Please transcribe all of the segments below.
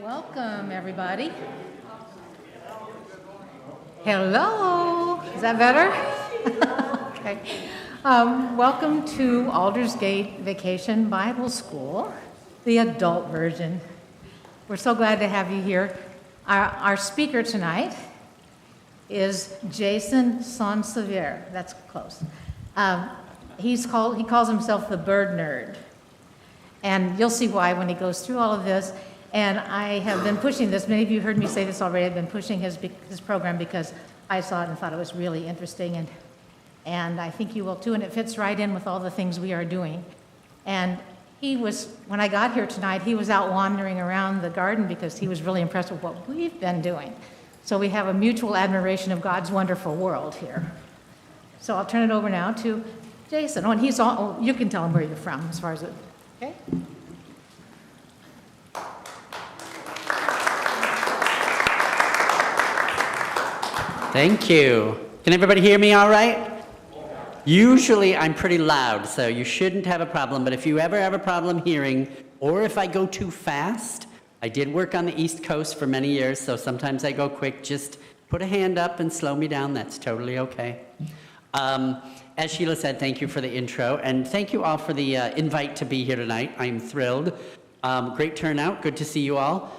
Welcome, everybody. Hello. Is that better? Okay. Welcome to Aldersgate Vacation Bible School, the adult version. We're so glad to have you here. Our speaker tonight is Jason Sansevier. That's close. He calls himself the bird nerd. And you'll see why when he goes through all of this. And I have been pushing this. Many of you heard me say this already. I've been pushing his program because I saw it and thought it was really interesting. And I think you will too. And it fits right in with all the things we are doing. And when I got here tonight, he was out wandering around the garden because he was really impressed with what we've been doing. So we have a mutual admiration of God's wonderful world here. So I'll turn it over now to Jason. You can tell him where you're from as far as it, okay? Thank you. Can everybody hear me all right? Usually I'm pretty loud, so you shouldn't have a problem, but if you ever have a problem hearing, or if I go too fast, I did work on the East Coast for many years, so sometimes I go quick. Just put a hand up and slow me down. That's totally okay. As Sheila said, thank you for the intro, and thank you all for the invite to be here tonight. I'm thrilled. Great turnout. Good to see you all.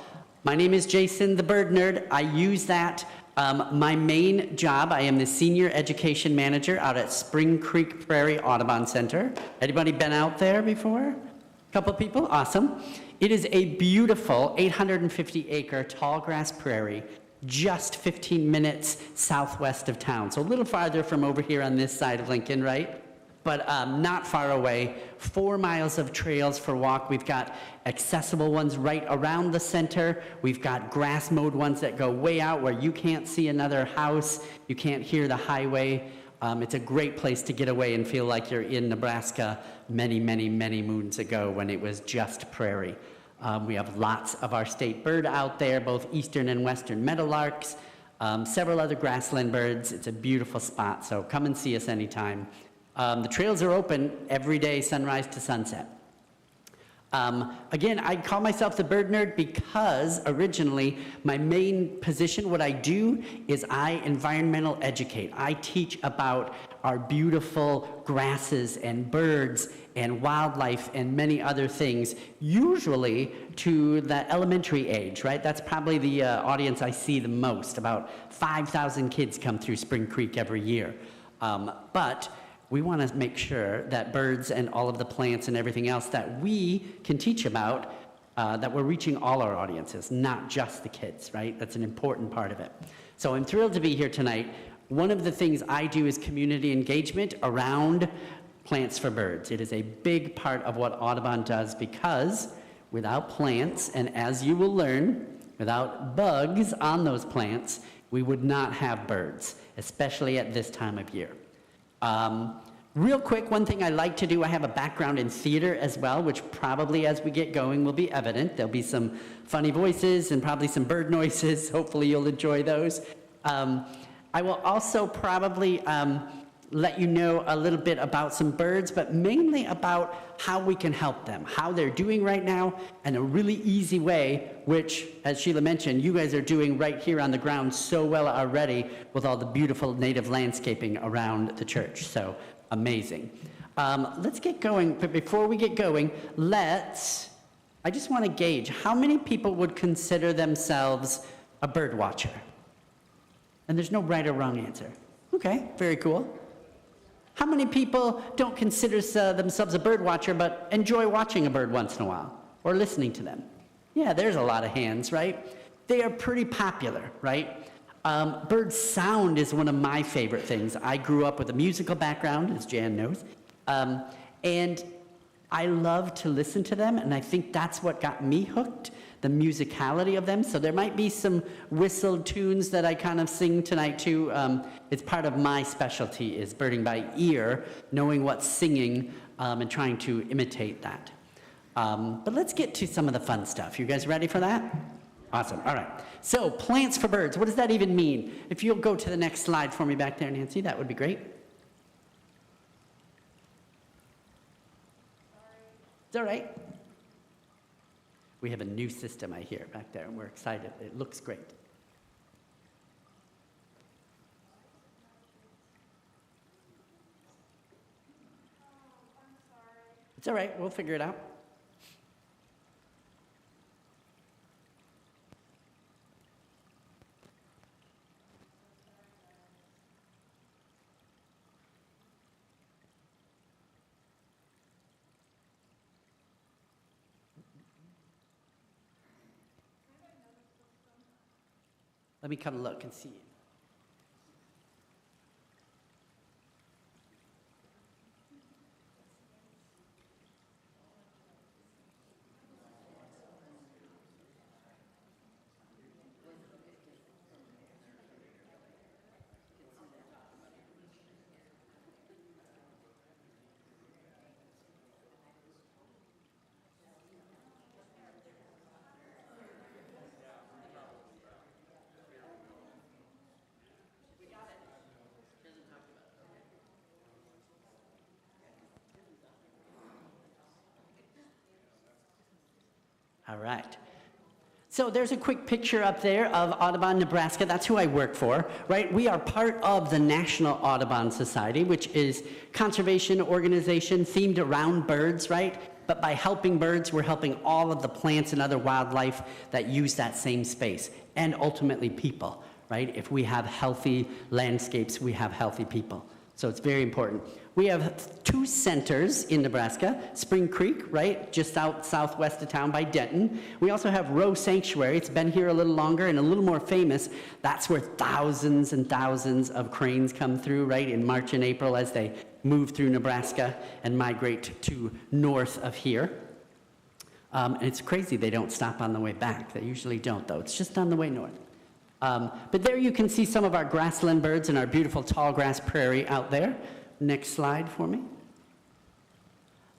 My name is Jason, the Bird Nerd. I use that. My main job, I am the Senior Education Manager out at Spring Creek Prairie Audubon Center. Anybody been out there before? A couple people? Awesome. It is a beautiful 850-acre tall grass prairie just 15 minutes southwest of town. So a little farther from over here on this side of Lincoln, right? But not far away. 4 miles of trails for walk. We've got accessible ones right around the center. We've got grass mowed ones that go way out where you can't see another house. You can't hear the highway. It's a great place to get away and feel like you're in Nebraska many, many, many moons ago when it was just prairie. We have lots of our state bird out there, both eastern and western meadowlarks, several other grassland birds. It's a beautiful spot, so come and see us anytime. The trails are open every day, sunrise to sunset. Again, I call myself the bird nerd because originally my main position, what I do is I environmental educate. I teach about our beautiful grasses and birds and wildlife and many other things, usually to the elementary age, right? That's probably the audience I see the most. About 5,000 kids come through Spring Creek every year. But we want to make sure that birds and all of the plants and everything else that we can teach about, that we're reaching all our audiences, not just the kids, right? That's an important part of it. So I'm thrilled to be here tonight. One of the things I do is community engagement around plants for birds. It is a big part of what Audubon does because without plants, and as you will learn, without bugs on those plants, we would not have birds, especially at this time of year. Real quick, one thing I like to do, I have a background in theater as well, which probably as we get going will be evident. There'll be some funny voices and probably some bird noises. Hopefully you'll enjoy those. I will also probably let you know a little bit about some birds, but mainly about how we can help them, how they're doing right now, and a really easy way, which, as Sheila mentioned, you guys are doing right here on the ground so well already with all the beautiful native landscaping around the church. So amazing. Let's get going, but before we get going, I just want to gauge how many people would consider themselves a bird watcher? And there's no right or wrong answer. Okay, very cool. How many people don't consider themselves a bird watcher but enjoy watching a bird once in a while or listening to them? Yeah, there's a lot of hands, right? They are pretty popular, right? Bird sound is one of my favorite things. I grew up with a musical background, as Jan knows, and I love to listen to them, and I think that's what got me hooked, the musicality of them. So there might be some whistled tunes that I kind of sing tonight too. It's part of my specialty is birding by ear, knowing what's singing and trying to imitate that. But let's get to some of the fun stuff. You guys ready for that? Awesome. All right. So plants for birds. What does that even mean? If you'll go to the next slide for me back there, Nancy, that would be great. It's all right. We have a new system, I hear, back there, and we're excited. It looks great. It's all right. We'll figure it out. Let me come look and see. All right. So there's a quick picture up there of Audubon, Nebraska. That's who I work for, right? We are part of the National Audubon Society, which is conservation organization themed around birds, right? But by helping birds, we're helping all of the plants and other wildlife that use that same space, and ultimately people, right? If we have healthy landscapes, we have healthy people. So it's very important. We have 2 centers in Nebraska, Spring Creek, right, just out southwest of town by Denton. We also have Rowe Sanctuary. It's been here a little longer and a little more famous. That's where thousands and thousands of cranes come through, right, in March and April as they move through Nebraska and migrate to north of here. And it's crazy they don't stop on the way back. They usually don't, though. It's just on the way north. But there you can see some of our grassland birds and our beautiful tall grass prairie out there. Next slide for me.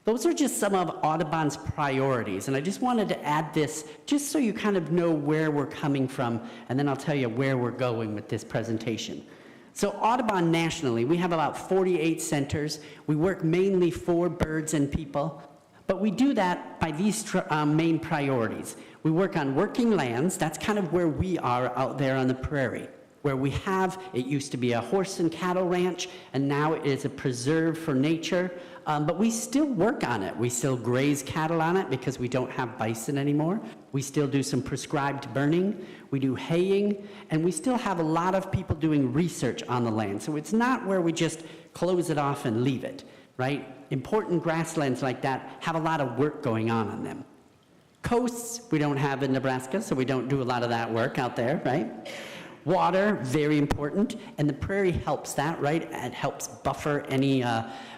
Those are just some of Audubon's priorities, and I just wanted to add this just so you kind of know where we're coming from, and then I'll tell you where we're going with this presentation. So Audubon nationally, we have about 48 centers. We work mainly for birds and people, but we do that by these main priorities. We work on working lands. That's kind of where we are out there on the prairie, where we have, it used to be a horse and cattle ranch, and now it is a preserve for nature, but we still work on it. We still graze cattle on it because we don't have bison anymore. We still do some prescribed burning. We do haying, and we still have a lot of people doing research on the land. So it's not where we just close it off and leave it, right? Important grasslands like that have a lot of work going on them. Coasts, we don't have in Nebraska, so we don't do a lot of that work out there, right? Water, very important, and the prairie helps that, right? It helps buffer any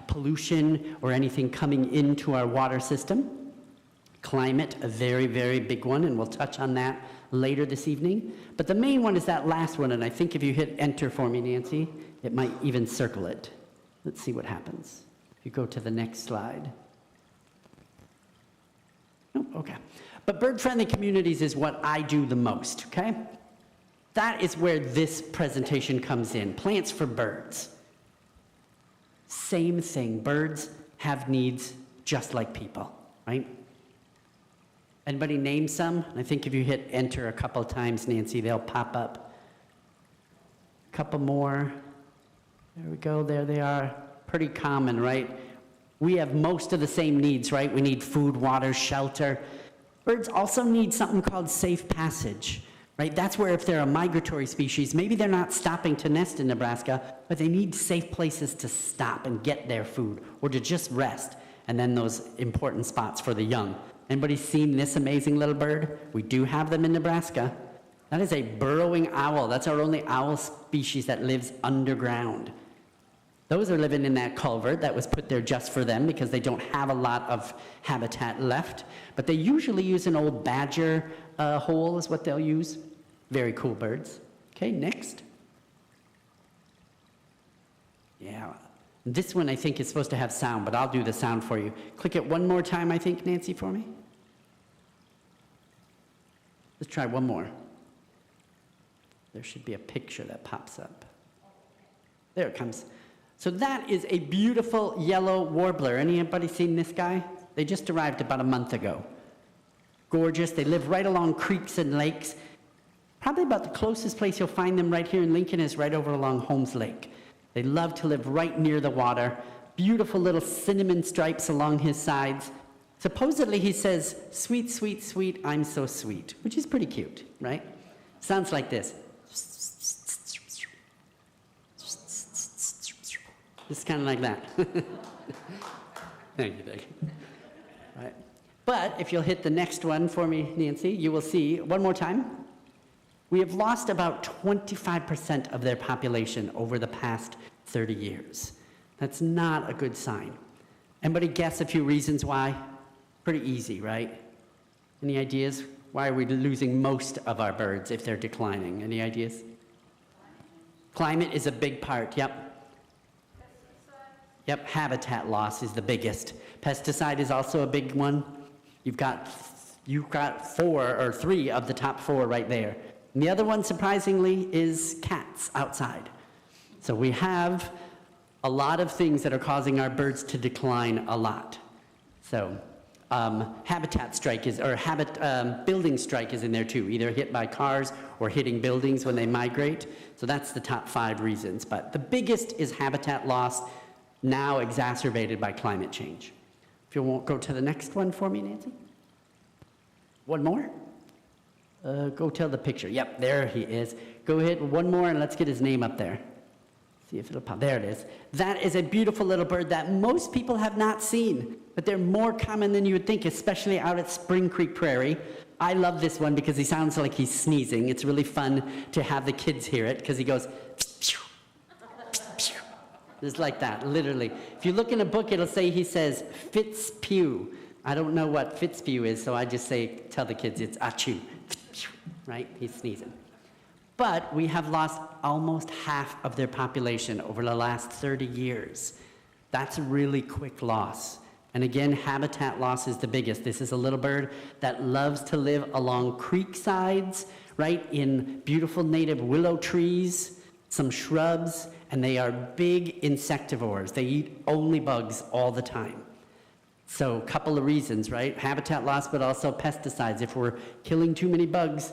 pollution or anything coming into our water system. Climate, a very, very big one, and we'll touch on that later this evening. But the main one is that last one, and I think if you hit enter for me, Nancy, it might even circle it. Let's see what happens. If you go to the next slide. Nope, okay. But bird-friendly communities is what I do the most, okay? That is where this presentation comes in. Plants for birds. Same thing. Birds have needs just like people, right? Anybody name some? I think if you hit enter a couple times, Nancy, they'll pop up. A couple more. There we go. There they are. Pretty common, right? We have most of the same needs, right? We need food, water, shelter. Birds also need something called safe passage. Right? That's where if they're a migratory species, maybe they're not stopping to nest in Nebraska, but they need safe places to stop and get their food or to just rest, and then those important spots for the young. Anybody seen this amazing little bird? We do have them in Nebraska. That is a burrowing owl. That's our only owl species that lives underground. Those are living in that culvert that was put there just for them because they don't have a lot of habitat left, but they usually use an old badger hole is what they'll use. Very cool birds. Okay, next. Yeah, this one I think is supposed to have sound, but I'll do the sound for you. Click it one more time, I think, Nancy, for me. Let's try one more. There should be a picture that pops up. There it comes. So that is a beautiful yellow warbler. Anybody seen this guy? They just arrived about a month ago. Gorgeous. They live right along creeks and lakes. Probably about the closest place you'll find them right here in Lincoln is right over along Holmes Lake. They love to live right near the water. Beautiful little cinnamon stripes along his sides. Supposedly he says, "Sweet, sweet, sweet, I'm so sweet," which is pretty cute, right? Sounds like this. Just kind of like that. Thank you. Right. But if you'll hit the next one for me, Nancy, you will see, one more time, we have lost about 25% of their population over the past 30 years. That's not a good sign. Anybody guess a few reasons why? Pretty easy, right? Any ideas? Why are we losing most of our birds if they're declining? Any ideas? Climate is a big part, yep. Yep, habitat loss is the biggest. Pesticide is also a big one. You've got 4 or 3 of the top 4 right there. And the other one, surprisingly, is cats outside. So we have a lot of things that are causing our birds to decline a lot. So habitat strike is, or building strike is in there too, either hit by cars or hitting buildings when they migrate. So that's the top 5 reasons. But the biggest is habitat loss, now exacerbated by climate change. If you won't go to the next one for me, Nancy. One more? Go tell the picture. Yep, there he is. Go ahead, one more, and let's get his name up there. See if it'll pop. There it is. That is a beautiful little bird that most people have not seen, but they're more common than you would think, especially out at Spring Creek Prairie. I love this one because he sounds like he's sneezing. It's really fun to have the kids hear it because he goes, just like that, literally. If you look in a book, it'll say he says Fitzpew. I don't know what Fitzpew is, so I just say, tell the kids it's achoo, right? He's sneezing. But we have lost almost half of their population over the last 30 years. That's a really quick loss. And again, habitat loss is the biggest. This is a little bird that loves to live along creek sides, right, in beautiful native willow trees, some shrubs, and they are big insectivores. They eat only bugs all the time. So a couple of reasons, right? Habitat loss, but also pesticides. If we're killing too many bugs,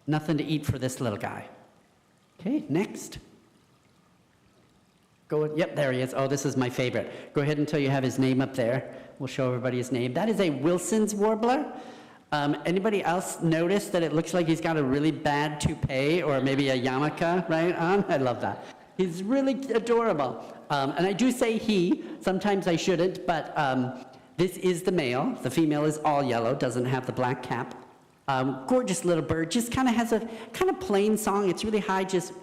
nothing to eat for this little guy. Okay, next. Yep, there he is. Oh, this is my favorite. Go ahead until you have his name up there. We'll show everybody his name. That is a Wilson's warbler. Anybody else notice that it looks like he's got a really bad toupee or maybe a yarmulke right on? I love that. He's really adorable. And I do say he, sometimes I shouldn't, but this is the male. The female is all yellow, doesn't have the black cap. Gorgeous little bird, just kind of has a kind of plain song. It's really high, just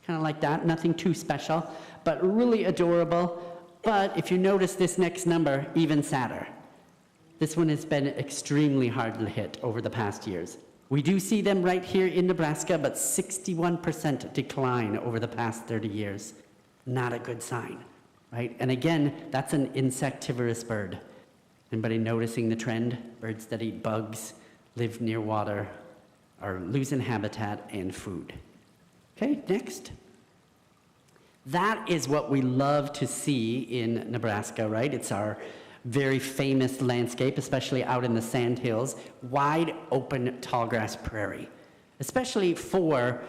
kind of like that, nothing too special, but really adorable. But if you notice this next number, even sadder. This one has been extremely hard to hit over the past years. We do see them right here in Nebraska, but 61% decline over the past 30 years. Not a good sign, right? And again, that's an insectivorous bird. Anybody noticing the trend? Birds that eat bugs, live near water, are losing habitat and food. Okay, next. That is what we love to see in Nebraska, right? It's our very famous landscape, especially out in the sandhills, wide open tallgrass prairie, especially for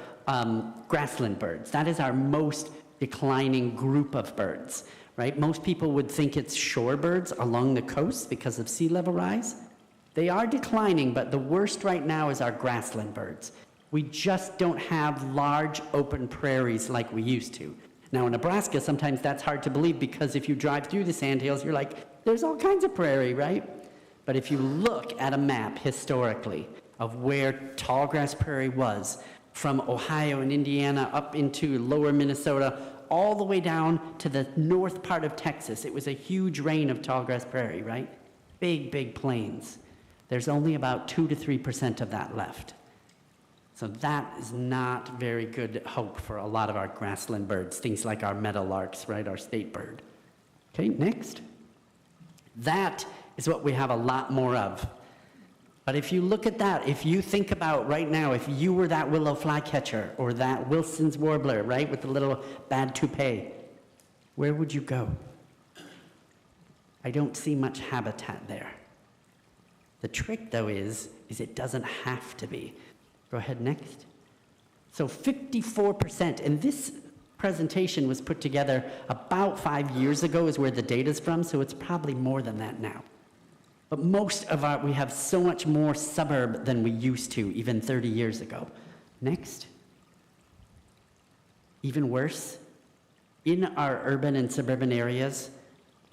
grassland birds. That is our most declining group of birds, right? Most people would think it's shorebirds along the coast because of sea level rise. They are declining, but the worst right now is our grassland birds. We just don't have large open prairies like we used to. Now in Nebraska, sometimes that's hard to believe because if you drive through the sandhills, you're like, there's all kinds of prairie, right? But if you look at a map historically of where tallgrass prairie was, from Ohio and Indiana up into lower Minnesota, all the way down to the north part of Texas, it was a huge reign of tallgrass prairie, right? Big, big plains. There's only about 2 to 3% of that left. So that is not very good hope for a lot of our grassland birds, things like our meadowlarks, right, our state bird. Okay, next. That is what we have a lot more of. But if you look at that, if you think about right now, if you were that willow flycatcher or that Wilson's warbler, right, with the little bad toupee, where would you go? I don't see much habitat there. The trick, though, is it doesn't have to be. Go ahead, next. So 54%, and this presentation was put together about 5 years ago is where the data's from, so it's probably more than that now. But we have so much more suburb than we used to even 30 years ago. Next. Even worse, in our urban and suburban areas,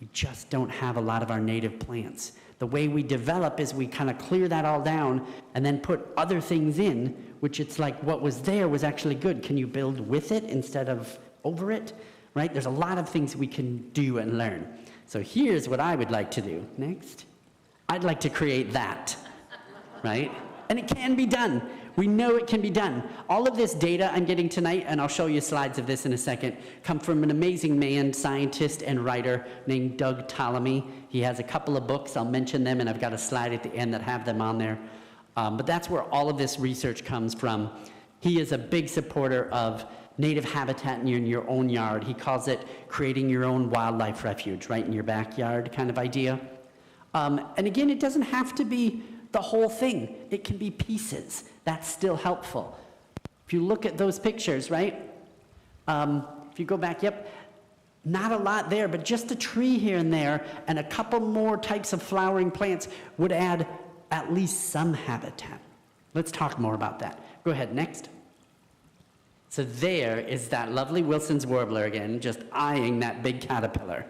we just don't have a lot of our native plants. The way we develop is we kind of clear that all down and then put other things in, which it's like what was there was actually good. Can you build with it instead of over it? Right? There's a lot of things we can do and learn. So here's what I would like to do. Next. I'd like to create that, right? And it can be done. We know it can be done. All of this data I'm getting tonight, and I'll show you slides of this in a second, come from an amazing man, scientist and writer named Doug Ptolemy. He has a couple of books. I'll mention them, and I've got a slide at the end that have them on there. But that's where all of this research comes from. He is a big supporter of native habitat in your own yard. He calls it creating your own wildlife refuge, right in your backyard kind of idea. And again, it doesn't have to be the whole thing. It can be pieces. That's still helpful. If you look at those pictures, right? If you go back, yep, not a lot there, but just a tree here and there and a couple more types of flowering plants would add at least some habitat. Let's talk more about that. Go ahead, next. So there is that lovely Wilson's warbler again, just eyeing that big caterpillar,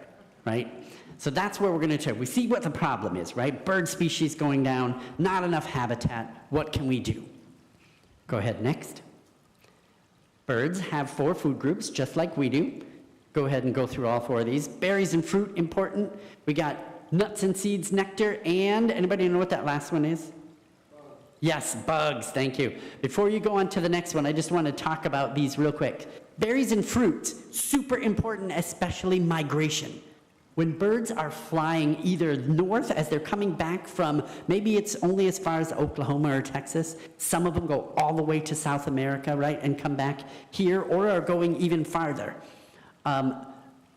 right? So that's where we're going to turn. We see what the problem is, right? Bird species going down, not enough habitat. What can we do? Go ahead, next. Birds have 4 food groups, just like we do. Go ahead and go through all 4 of these. Berries and fruit, important. We got nuts and seeds, nectar, and anybody know what that last one is? Yes, bugs, thank you. Before you go on to the next one, I just want to talk about these real quick. Berries and fruits, super important, especially migration. When birds are flying either north as they're coming back from, maybe it's only as far as Oklahoma or Texas, some of them go all the way to South America, right, and come back here, or are going even farther.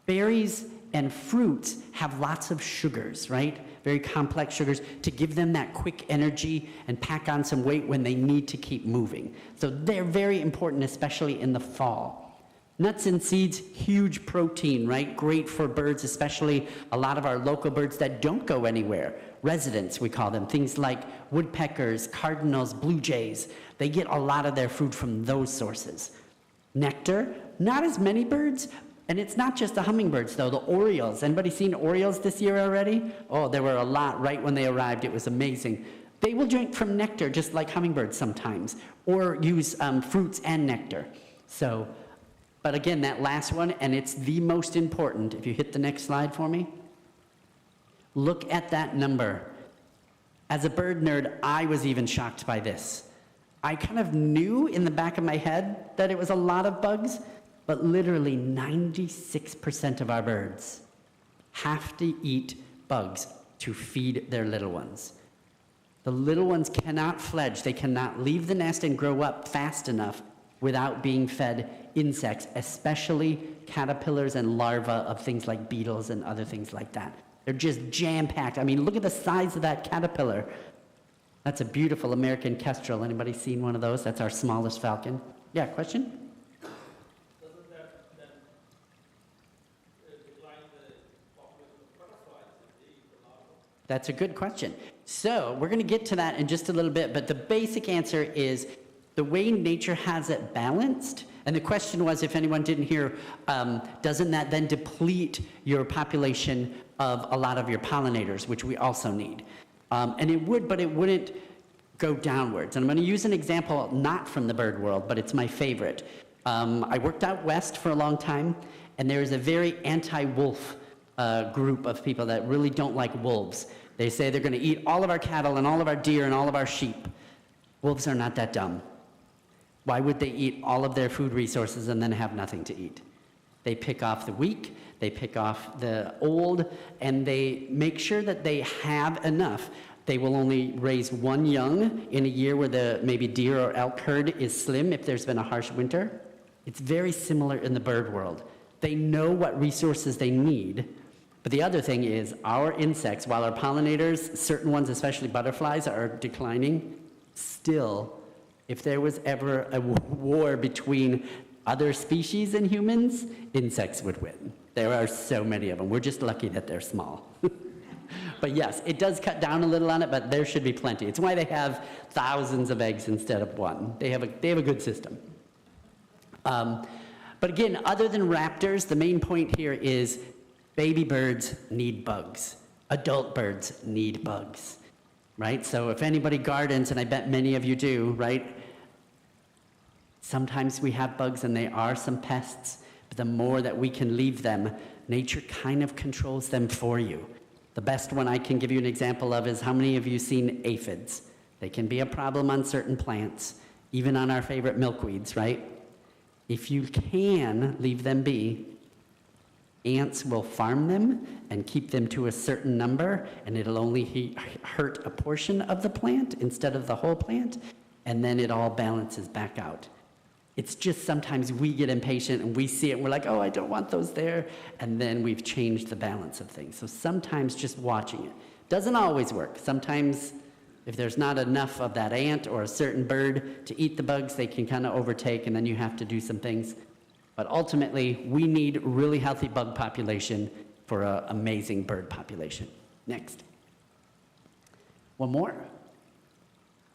Berries and fruits have lots of sugars, right? Very complex sugars to give them that quick energy and pack on some weight when they need to keep moving. So they're very important, especially in the fall. Nuts and seeds, huge protein, right? Great for birds, especially a lot of our local birds that don't go anywhere. Residents, we call them. Things like woodpeckers, cardinals, blue jays. They get a lot of their food from those sources. Nectar, not as many birds, and it's not just the hummingbirds, though. The orioles. Anybody seen orioles this year already? Oh, there were a lot right when they arrived. It was amazing. They will drink from nectar, just like hummingbirds sometimes, or use fruits and nectar. So. But again, that last one, and it's the most important. If you hit the next slide for me. Look at that number. As a bird nerd, I was even shocked by this. I kind of knew in the back of my head that it was a lot of bugs, but literally 96% of our birds have to eat bugs to feed their little ones. The little ones cannot fledge. They cannot leave the nest and grow up fast enough without being fed insects, especially caterpillars and larvae of things like beetles and other things like that. They're just jam-packed. I mean, look at the size of that caterpillar. That's a beautiful American kestrel. Anybody seen one of those? That's our smallest falcon. Yeah, question? Doesn't that then decline the population of butterflies if they eat the larvae? That's a good question. So we're going to get to that in just a little bit, but the basic answer is the way nature has it balanced, and the question was, if anyone didn't hear, doesn't that then deplete your population of a lot of your pollinators, which we also need? And it would, but it wouldn't go downwards. And I'm going to use an example not from the bird world, but it's my favorite. I worked out west for a long time, and there is a very anti-wolf group of people that really don't like wolves. They say they're going to eat all of our cattle and all of our deer and all of our sheep. Wolves are not that dumb. Why would they eat all of their food resources and then have nothing to eat? They pick off the weak, they pick off the old, and they make sure that they have enough. They will only raise one young in a year where the maybe deer or elk herd is slim if there's been a harsh winter. It's very similar in the bird world. They know what resources they need, But the other thing is our insects, while our pollinators, certain ones, especially butterflies, are declining, still, if there was ever a war between other species and humans, insects would win. There are so many of them. We're just lucky that they're small. But yes, it does cut down a little on it, but there should be plenty. It's why they have thousands of eggs instead of one. They have a good system. But again, other than raptors, the main point here is baby birds need bugs. Adult birds need bugs, right? So if anybody gardens, and I bet many of you do, right? Sometimes we have bugs and they are some pests, but the more that we can leave them, nature kind of controls them for you. The best one I can give you an example of is, how many of you seen aphids? They can be a problem on certain plants, even on our favorite milkweeds, right? If you can leave them be, ants will farm them and keep them to a certain number, and it'll only hurt a portion of the plant instead of the whole plant, and then it all balances back out. It's just sometimes we get impatient and we see it and we're like, oh, I don't want those there, and then we've changed the balance of things. So sometimes just watching it doesn't always work. Sometimes if there's not enough of that ant or a certain bird to eat the bugs, they can kind of overtake, and then you have to do some things. But ultimately, we need really healthy bug population for an amazing bird population. Next. One more.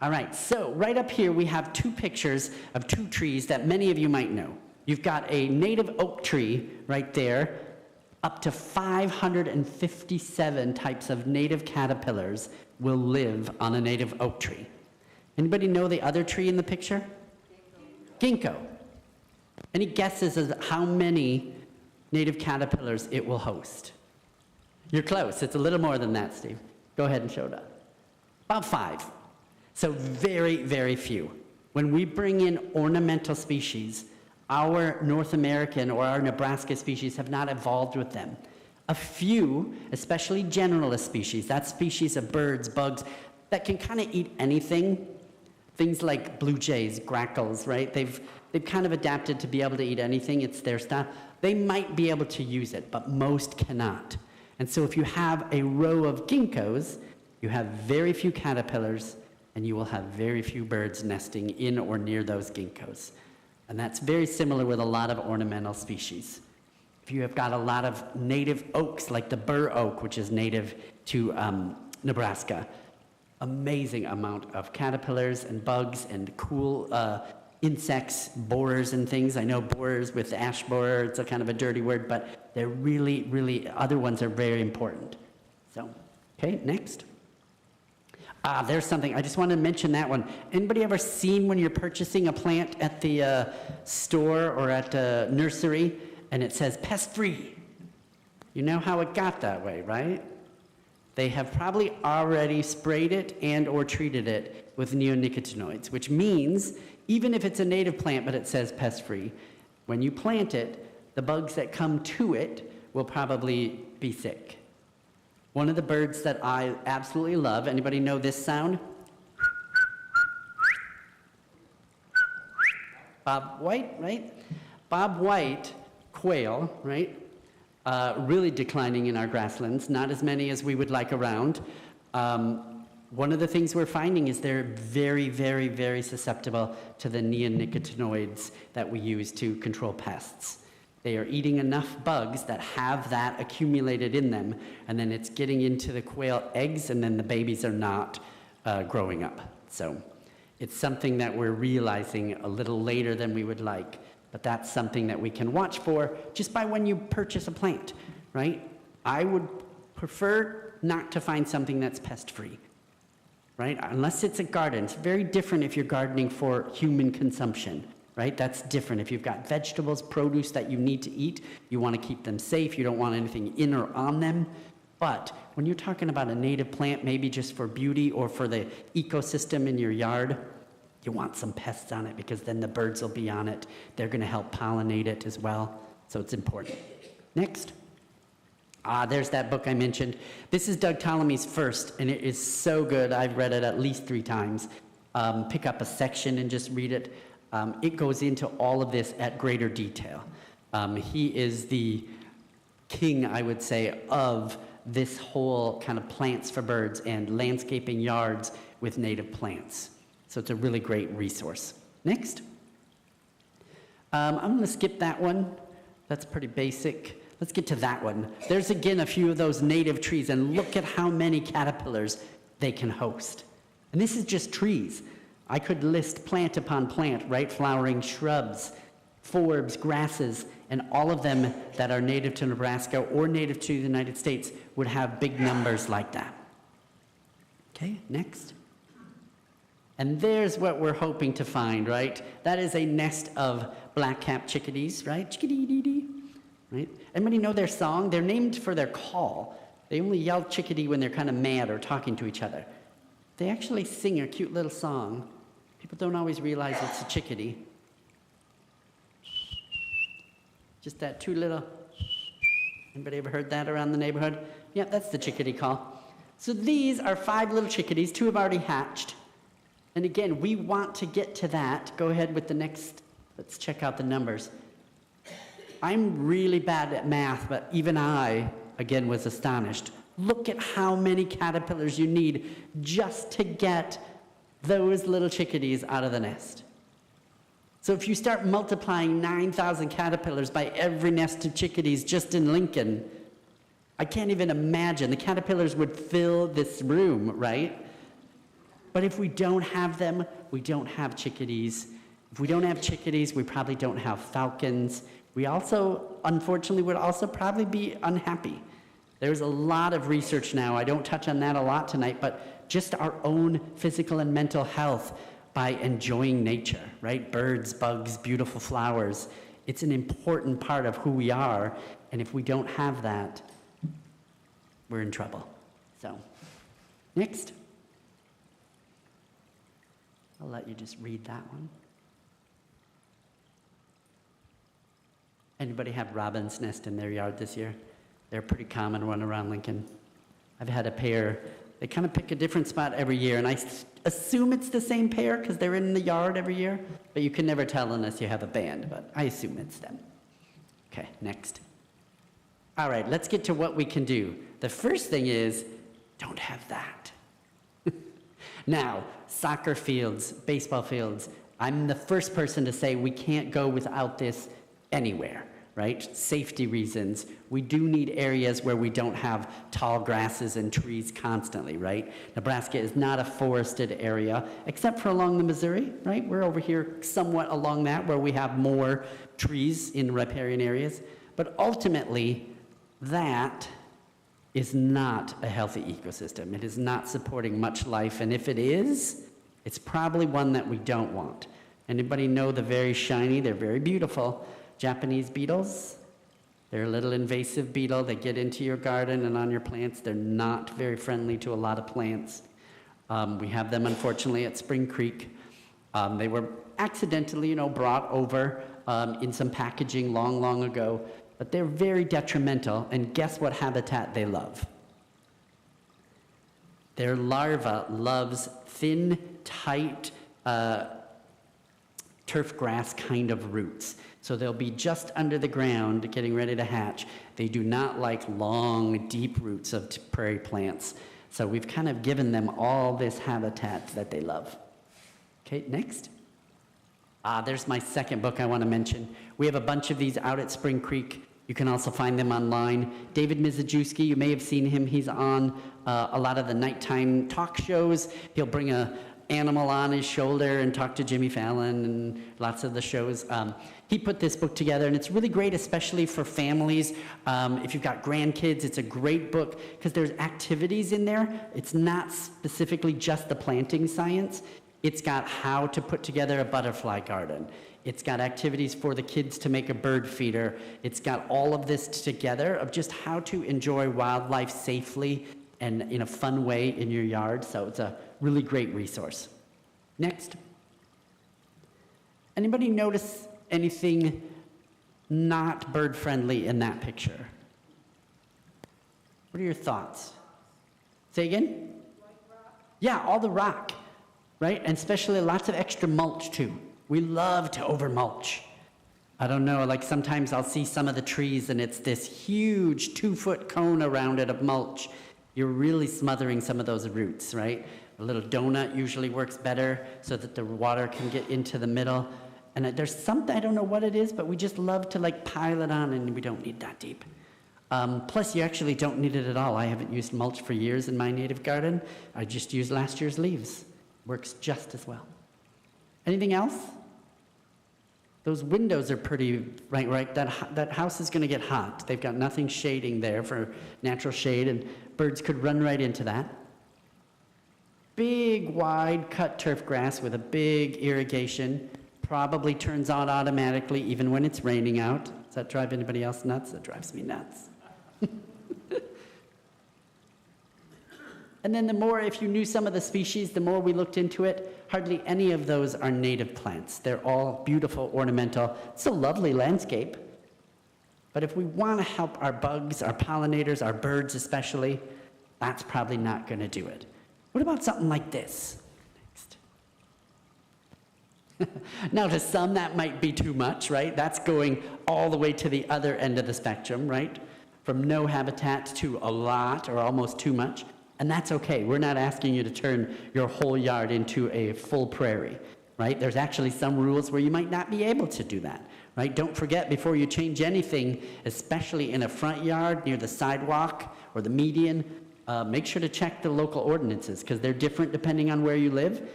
All right, so right up here we have two pictures of two trees that many of you might know. You've got a native oak tree right there. Up to 557 types of native caterpillars will live on a native oak tree. Anybody know the other tree in the picture? Ginkgo. Any guesses as to how many native caterpillars it will host? You're close. It's a little more than that, Steve. Go ahead and show it up. About 5. So very, very few. When we bring in ornamental species, our North American or our Nebraska species have not evolved with them. A few, especially generalist species, that's species of birds, bugs, that can kind of eat anything. Things like blue jays, grackles, right? They've kind of adapted to be able to eat anything. It's their style. They might be able to use it, but most cannot. And so if you have a row of ginkgos, you have very few caterpillars, and you will have very few birds nesting in or near those ginkgos. And that's very similar with a lot of ornamental species. If you have got a lot of native oaks, like the bur oak, which is native to Nebraska, amazing amount of caterpillars and bugs and cool insects, borers and things. I know borers with ash borer, it's a kind of a dirty word, but they're really, really, other ones are very important. So, okay, next. There's something, I just wanted to mention that one. Anybody ever seen when you're purchasing a plant at the store or at a nursery and it says pest-free? You know how it got that way, right? They have probably already sprayed it and or treated it with neonicotinoids, which means even if it's a native plant but it says pest-free, when you plant it, the bugs that come to it will probably be sick. One of the birds that I absolutely love, anybody know this sound? Bob White, right? Bob White quail, right? Really declining in our grasslands, not as many as we would like around. One of the things we're finding is they're very, very, very susceptible to the neonicotinoids that we use to control pests. They are eating enough bugs that have that accumulated in them, and then it's getting into the quail eggs, and then the babies are not growing up. So it's something that we're realizing a little later than we would like, but that's something that we can watch for just by when you purchase a plant, right? I would prefer not to find something that's pest-free, right? Unless it's a garden. It's very different if you're gardening for human consumption. Right? That's different. If you've got vegetables, produce that you need to eat, you want to keep them safe. You don't want anything in or on them. But when you're talking about a native plant, maybe just for beauty or for the ecosystem in your yard, you want some pests on it because then the birds will be on it. They're going to help pollinate it as well. So it's important. Next. There's that book I mentioned. This is Doug Ptolemy's first, and it is so good. I've read it at least 3 times. Pick up a section and just read it. It goes into all of this at greater detail. He is the king, I would say, of this whole kind of plants for birds and landscaping yards with native plants. So it's a really great resource. Next. I'm going to skip that one. That's pretty basic. Let's get to that one. There's again a few of those native trees, and look at how many caterpillars they can host. And this is just trees. I could list plant upon plant, right? Flowering shrubs, forbs, grasses, and all of them that are native to Nebraska or native to the United States would have big numbers like that. Okay, next. And there's what we're hoping to find, right? That is a nest of black-capped chickadees, right? Chickadee-dee-dee, right? Anybody know their song? They're named for their call. They only yell chickadee when they're kind of mad or talking to each other. They actually sing a cute little song. People don't always realize it's a chickadee. Just that two little, anybody ever heard that around the neighborhood? Yeah, that's the chickadee call. So these are 5 little chickadees. 2 have already hatched. And again, we want to get to that. Go ahead with the next, let's check out the numbers. I'm really bad at math, but even I, again, was astonished. Look at how many caterpillars you need just to get those little chickadees out of the nest. So if you start multiplying 9,000 caterpillars by every nest of chickadees just in Lincoln, I can't even imagine. The caterpillars would fill this room, right? But if we don't have them, we don't have chickadees. If we don't have chickadees, we probably don't have falcons. We also, unfortunately, would also probably be unhappy. There's a lot of research now. I don't touch on that a lot tonight, but just our own physical and mental health by enjoying nature, right? Birds, bugs, beautiful flowers. It's an important part of who we are, and if we don't have that, we're in trouble. So, next. I'll let you just read that one. Anybody have robin's nest in their yard this year? They're a pretty common one around Lincoln. I've had a pair. They kind of pick a different spot every year, and I assume it's the same pair because they're in the yard every year, but you can never tell unless you have a band, but I assume it's them. Okay, next. All right, let's get to what we can do. The first thing is, don't have that. Now, soccer fields, baseball fields, I'm the first person to say we can't go without this anywhere, right? Safety reasons. We do need areas where we don't have tall grasses and trees constantly, right? Nebraska is not a forested area, except for along the Missouri, right? We're over here somewhat along that where we have more trees in riparian areas. But ultimately, that is not a healthy ecosystem. It is not supporting much life, and if it is, it's probably one that we don't want. Anybody know the very shiny, they're very beautiful, Japanese beetles? They're a little invasive beetle. They get into your garden and on your plants. They're not very friendly to a lot of plants. We have them, unfortunately, at Spring Creek. They were accidentally, brought over in some packaging long, long ago. But they're very detrimental, and guess what habitat they love? Their larva loves thin, tight, turf grass kind of roots. So they'll be just under the ground getting ready to hatch. They do not like long, deep roots of prairie plants. So we've kind of given them all this habitat that they love. Okay, next. There's my second book I want to mention. We have a bunch of these out at Spring Creek. You can also find them online. David Mizejewski, you may have seen him. He's on a lot of the nighttime talk shows. He'll bring an animal on his shoulder and talk to Jimmy Fallon and lots of the shows. He put this book together, and it's really great, especially for families. If you've got grandkids, it's a great book because there's activities in there. It's not specifically just the planting science. It's got how to put together a butterfly garden. It's got activities for the kids to make a bird feeder. It's got all of this together of just how to enjoy wildlife safely and in a fun way in your yard. So it's a really great resource. Next. Anybody notice anything not bird friendly in that picture? What are your thoughts? Say again? Yeah, all the rock. Right? And especially lots of extra mulch too. We love to over mulch. I don't know, like sometimes I'll see some of the trees and it's this huge 2-foot cone around it of mulch. You're really smothering some of those roots, right? A little donut usually works better so that the water can get into the middle. And there's something, I don't know what it is, but we just love to like pile it on, and we don't need that deep. Plus you actually don't need it at all. I haven't used mulch for years in my native garden. I just use last year's leaves. Works just as well. Anything else? Those windows are pretty, right, that house is gonna get hot. They've got nothing shading there for natural shade, and birds could run right into that. Big, wide cut turf grass with a big irrigation, probably turns on automatically even when it's raining out. Does that drive anybody else nuts? That drives me nuts. And then the more, if you knew some of the species, the more we looked into it, hardly any of those are native plants. They're all beautiful, ornamental. It's a lovely landscape. But if we want to help our bugs, our pollinators, our birds especially, that's probably not going to do it. What about something like this? Next. Now, to some, that might be too much, right? That's going all the way to the other end of the spectrum, right? From no habitat to a lot or almost too much. And that's okay. We're not asking you to turn your whole yard into a full prairie, right? There's actually some rules where you might not be able to do that, right? Don't forget, before you change anything, especially in a front yard near the sidewalk or the median, make sure to check the local ordinances, because they're different depending on where you live.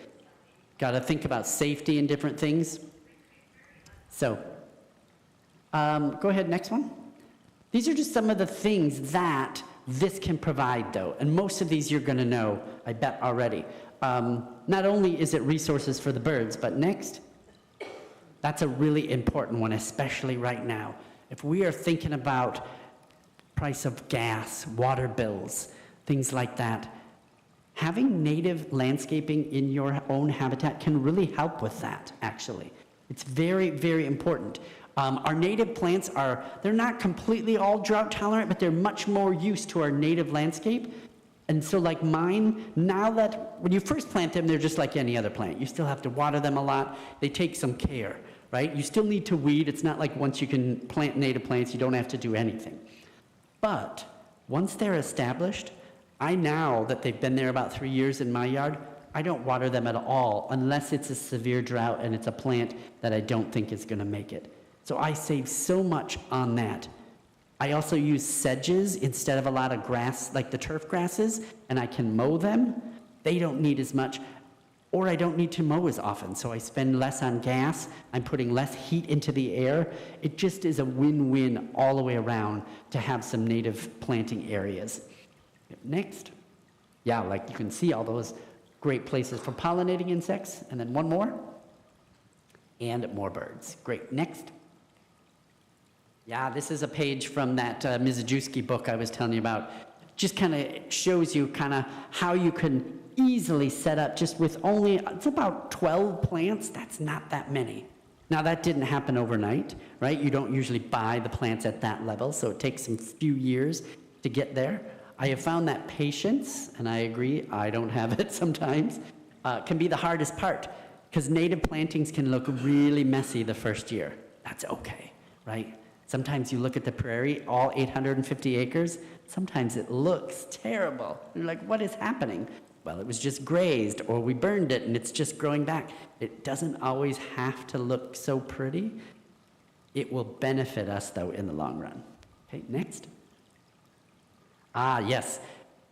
Got to think about safety and different things. So, go ahead, next one. These are just some of the things that this can provide, though, and most of these you're going to know, I bet, already. Not only is it resources for the birds, but next, that's a really important one, especially right now. If we are thinking about price of gas, water bills, things like that, having native landscaping in your own habitat can really help with that, actually. It's very, very important. Our native plants they're not completely all drought tolerant, but they're much more used to our native landscape. And so like mine, now that when you first plant them, they're just like any other plant. You still have to water them a lot. They take some care, right? You still need to weed. It's not like once you can plant native plants, you don't have to do anything. But once they're established, now that they've been there about 3 years in my yard, I don't water them at all unless it's a severe drought and it's a plant that I don't think is going to make it. So I save so much on that. I also use sedges instead of a lot of grass, like the turf grasses, and I can mow them. They don't need as much, or I don't need to mow as often, so I spend less on gas. I'm putting less heat into the air. It just is a win-win all the way around to have some native planting areas. Next. Yeah, like you can see all those great places for pollinating insects. And then one more. And more birds. Great. Next. Yeah, this is a page from that Mizejewski book I was telling you about. Just kind of shows you kind of how you can easily set up just with only, it's about 12 plants. That's not that many. Now that didn't happen overnight, right? You don't usually buy the plants at that level, so it takes some few years to get there. I have found that patience, and I agree, I don't have it sometimes, can be the hardest part, because native plantings can look really messy the first year. That's okay, right? Sometimes you look at the prairie, all 850 acres, sometimes it looks terrible. You're like, what is happening? Well, it was just grazed, or we burned it and it's just growing back. It doesn't always have to look so pretty. It will benefit us, though, in the long run. Okay, next. Yes.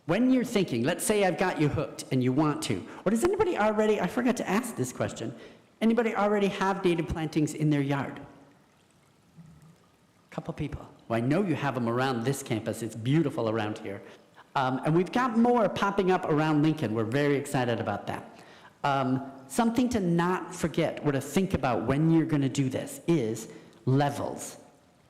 When you're thinking, let's say I've got you hooked and you want to, or does anybody already, I forgot to ask this question, anybody already have native plantings in their yard? Couple people. Well, I know you have them around this campus. It's beautiful around here. And we've got more popping up around Lincoln. We're very excited about that. Something to not forget or to think about when you're going to do this is levels.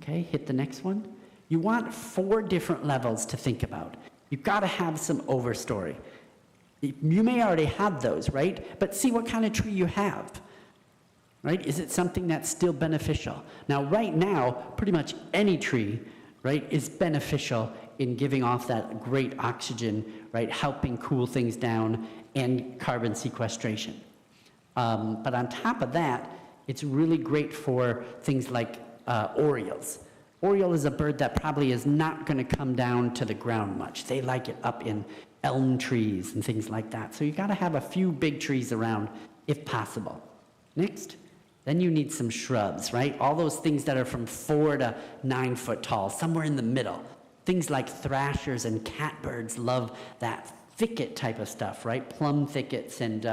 Okay, hit the next one. You want 4 different levels to think about. You've got to have some overstory. You may already have those, right? But see what kind of tree you have. Right? Is it something that's still beneficial? Now, right now, pretty much any tree, right, is beneficial in giving off that great oxygen, right, helping cool things down and carbon sequestration. But on top of that, it's really great for things like orioles. Oriole is a bird that probably is not going to come down to the ground much. They like it up in elm trees and things like that. So you got to have a few big trees around if possible. Next, then you need some shrubs, right? All those things that are from 4 to 9 foot tall, somewhere in the middle. Things like thrashers and catbirds love that thicket type of stuff, right? Plum thickets and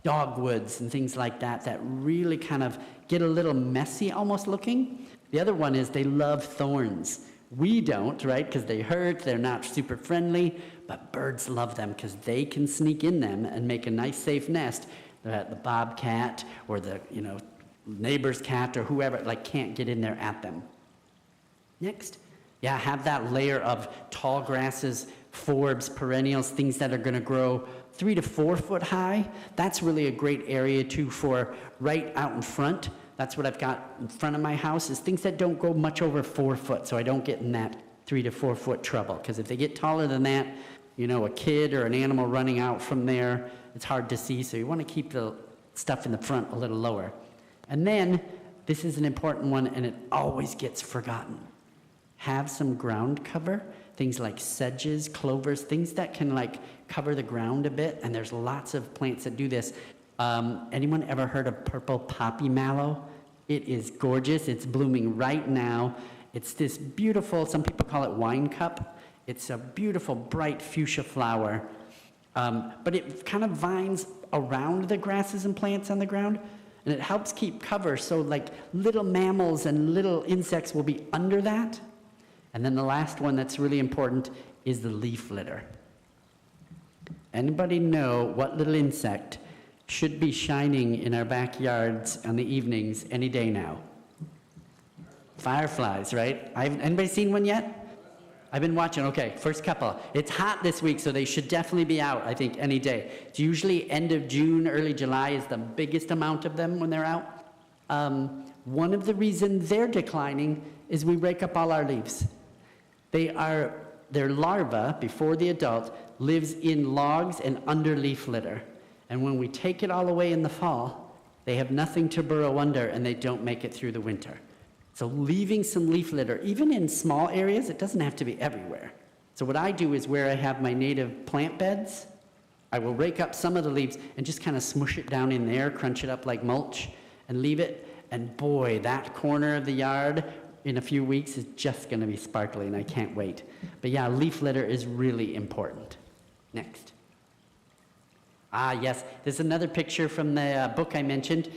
dogwoods and things like that that really kind of get a little messy almost looking. The other one is they love thorns. We don't, right? Because they hurt, they're not super friendly, but birds love them because they can sneak in them and make a nice safe nest that the bobcat or the, neighbor's cat or whoever can't get in there at them. Next, have that layer of tall grasses, forbs, perennials, things that are going to grow 3 to 4 foot high. That's really a great area too for right out in front. That's what I've got in front of my house, is things that don't go much over 4 foot, so I don't get in that 3 to 4 foot trouble. Because if they get taller than that, a kid or an animal running out from there, it's hard to see, so you want to keep the stuff in the front a little lower. And then, this is an important one, and it always gets forgotten. Have some ground cover, things like sedges, clovers, things that can cover the ground a bit, and there's lots of plants that do this. Anyone ever heard of purple poppy mallow? It is gorgeous. It's blooming right now. It's this beautiful, some people call it wine cup. It's a beautiful, bright fuchsia flower. But it kind of vines around the grasses and plants on the ground, and it helps keep cover so little mammals and little insects will be under that. And then the last one that's really important is the leaf litter. Anybody know what little insect should be shining in our backyards on the evenings any day now? Fireflies, right? Anybody seen one yet? I've been watching. Okay, first couple. It's hot this week, so they should definitely be out, I think, any day. It's usually end of June, early July is the biggest amount of them when they're out. One of the reasons they're declining is we rake up all our leaves. Their larva, before the adult, lives in logs and under leaf litter. And when we take it all away in the fall, they have nothing to burrow under and they don't make it through the winter. So leaving some leaf litter, even in small areas, it doesn't have to be everywhere. So what I do is where I have my native plant beds, I will rake up some of the leaves and just kind of smush it down in there, crunch it up like mulch, and leave it. And boy, that corner of the yard in a few weeks is just going to be sparkly, and I can't wait. But yeah, leaf litter is really important. Next. Yes, there's another picture from the book I mentioned.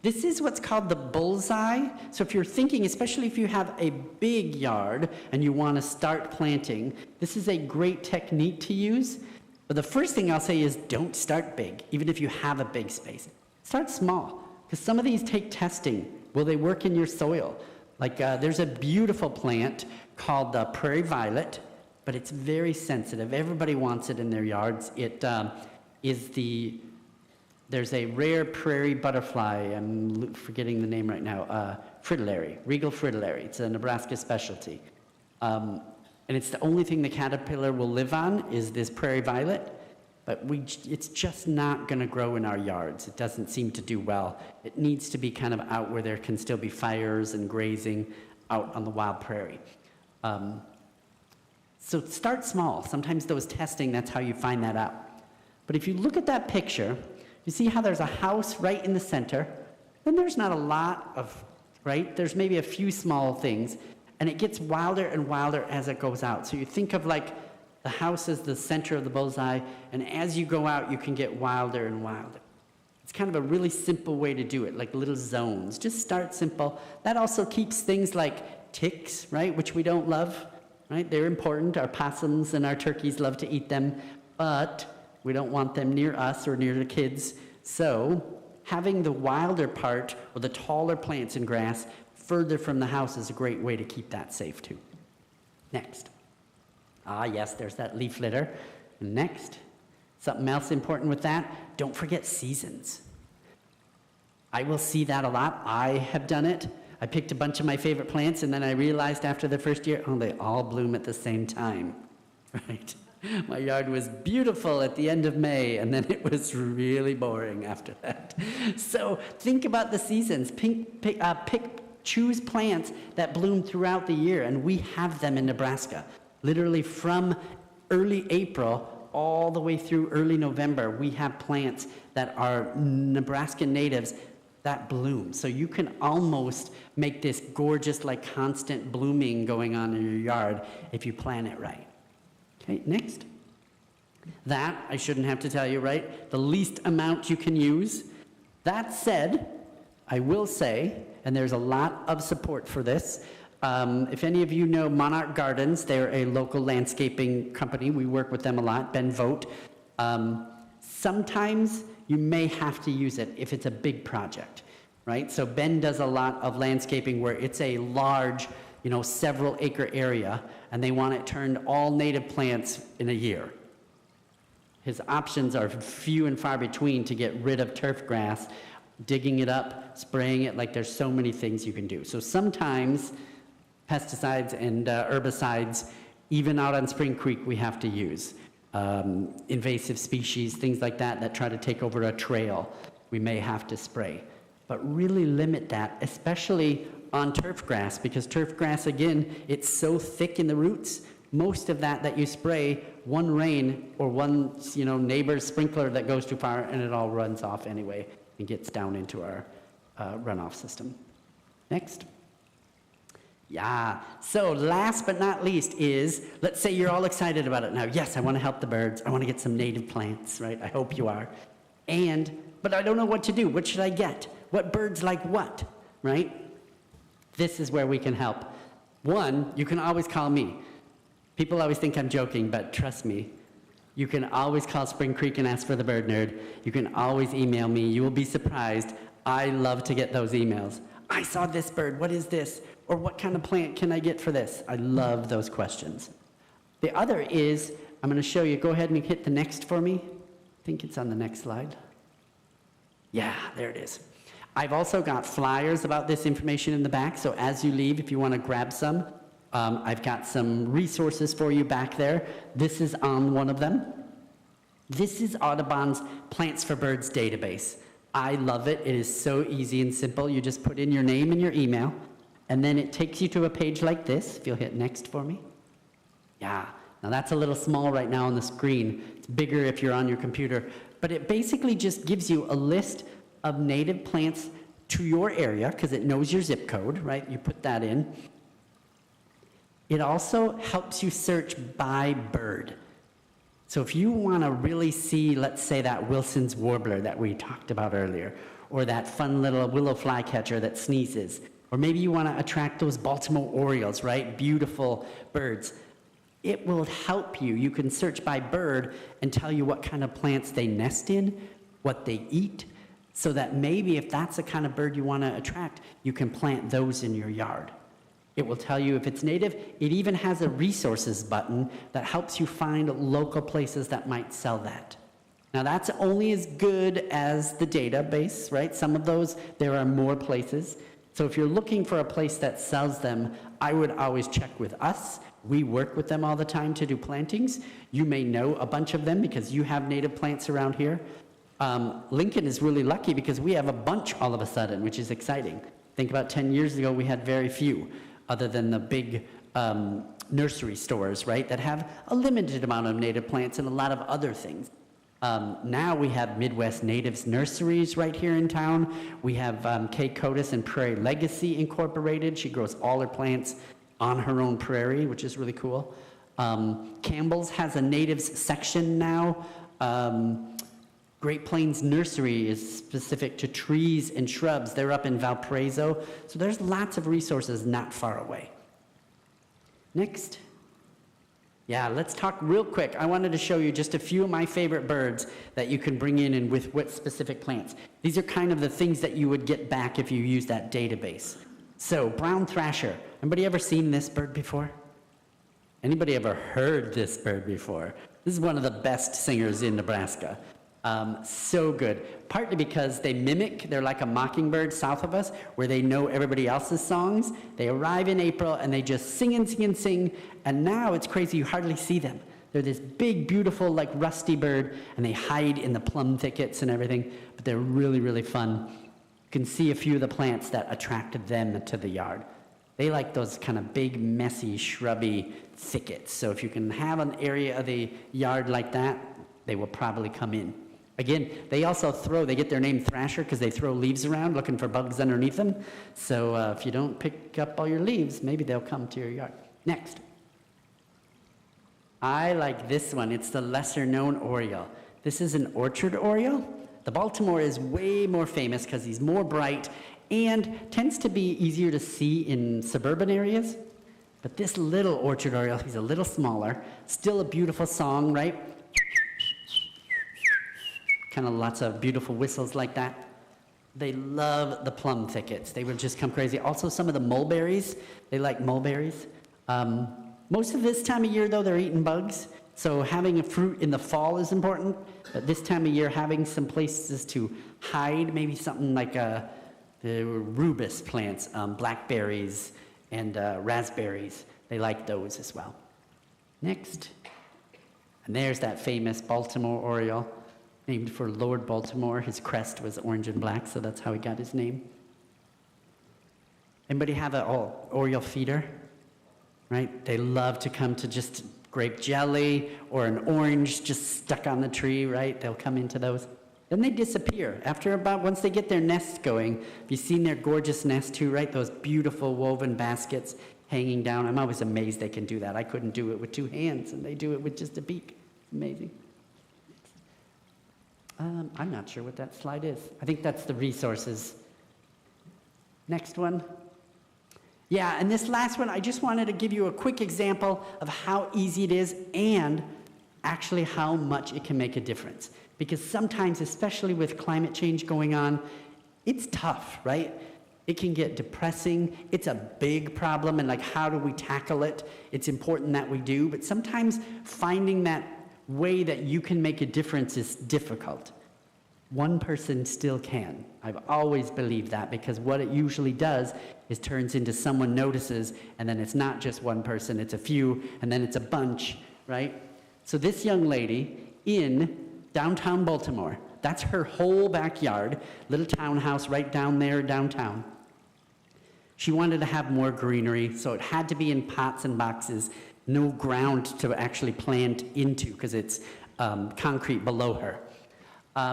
This is what's called the bullseye. So if you're thinking, especially if you have a big yard and you want to start planting, this is a great technique to use. But the first thing I'll say is don't start big, even if you have a big space. Start small, because some of these take testing. Will they work in your soil? There's a beautiful plant called the prairie violet, but it's very sensitive. Everybody wants it in their yards. There's a rare prairie butterfly, I'm forgetting the name right now, fritillary, regal fritillary. It's a Nebraska specialty. And it's the only thing the caterpillar will live on is this prairie violet, but it's just not going to grow in our yards. It doesn't seem to do well. It needs to be kind of out where there can still be fires and grazing out on the wild prairie. So start small. Sometimes those testing, that's how you find that out. But if you look at that picture, you see how there's a house right in the center, then there's not a lot of, right? There's maybe a few small things, and it gets wilder and wilder as it goes out. So you think of the house as the center of the bullseye, and as you go out, you can get wilder and wilder. It's kind of a really simple way to do it, like little zones. Just start simple. That also keeps things like ticks, right, which we don't love, right? They're important. Our possums and our turkeys love to eat them, but we don't want them near us or near the kids. So having the wilder part or the taller plants and grass further from the house is a great way to keep that safe too. Next. Yes, there's that leaf litter. Next. Something else important with that, don't forget seasons. I will see that a lot. I have done it. I picked a bunch of my favorite plants, and then I realized after the first year, they all bloom at the same time, right? My yard was beautiful at the end of May, and then it was really boring after that. So think about the seasons. Pick Choose plants that bloom throughout the year, and we have them in Nebraska. Literally from early April all the way through early November, we have plants that are Nebraska natives that bloom. So you can almost make this gorgeous, like constant blooming going on in your yard if you plan it right. Okay, next. That, I shouldn't have to tell you, right? The least amount you can use. That said, I will say, and there's a lot of support for this, if any of you know Monarch Gardens, they're a local landscaping company. We work with them a lot, Ben Vogt. Sometimes you may have to use it if it's a big project, right? So Ben does a lot of landscaping where it's a large, several acre area, and they want it turned all native plants in a year. His options are few and far between to get rid of turf grass, digging it up, spraying it, like there's so many things you can do. So sometimes pesticides and herbicides, even out on Spring Creek, we have to use. Invasive species, things like that, that try to take over a trail, we may have to spray. But really limit that, especially on turf grass, because turf grass, again, it's so thick in the roots. Most of that you spray, one rain or one neighbor's sprinkler that goes too far, and it all runs off anyway and gets down into our runoff system. Next. Yeah, so last but not least is, let's say you're all excited about it now. Yes, I want to help the birds. I want to get some native plants, right? I hope you are. But I don't know what to do. What should I get? What birds like what, right? This is where we can help. One, you can always call me. People always think I'm joking, but trust me, you can always call Spring Creek and ask for the Bird Nerd. You can always email me. You will be surprised. I love to get those emails. I saw this bird. What is this? Or what kind of plant can I get for this? I love those questions. The other is, I'm going to show you. Go ahead and hit the next for me. I think it's on the next slide. Yeah, there it is. I've also got flyers about this information in the back, so as you leave, if you want to grab some, I've got some resources for you back there. This is on one of them. This is Audubon's Plants for Birds database. I love it. It is so easy and simple. You just put in your name and your email, and then it takes you to a page like this. If you'll hit next for me. Yeah, now that's a little small right now on the screen. It's bigger if you're on your computer. But it basically just gives you a list of native plants to your area, because it knows your zip code, right? You put that in. It also helps you search by bird. So if you want to really see, let's say, that Wilson's warbler that we talked about earlier, or that fun little willow flycatcher that sneezes, or maybe you want to attract those Baltimore Orioles, right? Beautiful birds. It will help you. You can search by bird and tell you what kind of plants they nest in, what they eat, so that maybe if that's the kind of bird you want to attract, you can plant those in your yard. It will tell you if it's native. It even has a resources button that helps you find local places that might sell that. Now that's only as good as the database, right? Some of those, there are more places. So if you're looking for a place that sells them, I would always check with us. We work with them all the time to do plantings. You may know a bunch of them because you have native plants around here. Lincoln is really lucky because we have a bunch all of a sudden, which is exciting. Think about 10 years ago, we had very few, other than the big nursery stores, right, that have a limited amount of native plants and a lot of other things. Now we have Midwest Natives Nurseries right here in town. We have Kay Cotis and Prairie Legacy Incorporated. She grows all her plants on her own prairie, which is really cool. Campbell's has a natives section now. Great Plains Nursery is specific to trees and shrubs. They're up in Valparaiso. So there's lots of resources not far away. Next. Yeah, let's talk real quick. I wanted to show you just a few of my favorite birds that you can bring in and with what specific plants. These are kind of the things that you would get back if you use that database. So, brown thrasher. Anybody ever seen this bird before? Anybody ever heard this bird before? This is one of the best singers in Nebraska. So good. Partly because they mimic, they're like a mockingbird south of us, where they know everybody else's songs. They arrive in April and they just sing and sing and sing, and now it's crazy, you hardly see them. They're this big, beautiful, like rusty bird, and they hide in the plum thickets and everything, but they're really, really fun. You can see a few of the plants that attracted them to the yard. They like those kind of big, messy, shrubby thickets. So if you can have an area of the yard like that, they will probably come in. Again, they also they get their name Thrasher because they throw leaves around looking for bugs underneath them. So if you don't pick up all your leaves, maybe they'll come to your yard. Next. I like this one. It's the lesser known Oriole. This is an orchard Oriole. The Baltimore is way more famous because he's more bright and tends to be easier to see in suburban areas. But this little orchard Oriole, he's a little smaller, still a beautiful song, right? Kind of lots of beautiful whistles like that. They love the plum thickets. They would just come crazy. Also, some of the mulberries, they like mulberries. Most of this time of year, though, they're eating bugs. So having a fruit in the fall is important. But this time of year, having some places to hide, maybe something like the rubus plants, blackberries and raspberries. They like those as well. Next. And there's that famous Baltimore Oriole, named for Lord Baltimore. His crest was orange and black, so that's how he got his name. Anybody have an Oriole feeder? Right? They love to come to just grape jelly or an orange just stuck on the tree, right? They'll come into those. Then they disappear. Once they get their nests going, have you seen their gorgeous nest too, right? Those beautiful woven baskets hanging down. I'm always amazed they can do that. I couldn't do it with 2 hands, and they do it with just a beak. It's amazing. I'm not sure what that slide is. I think that's the resources. Next one. Yeah, and this last one, I just wanted to give you a quick example of how easy it is and actually how much it can make a difference. Because sometimes, especially with climate change going on, it's tough, right? It can get depressing. It's a big problem, and like, how do we tackle it? It's important that we do, but sometimes finding that way that you can make a difference is difficult. One person still can. I've always believed that, because what it usually does is turns into someone notices, and then it's not just one person, it's a few, and then it's a bunch, right? So this young lady in downtown Baltimore, that's her whole backyard, little townhouse right down there downtown. She wanted to have more greenery, so it had to be in pots and boxes, no ground to actually plant into because it's concrete below her.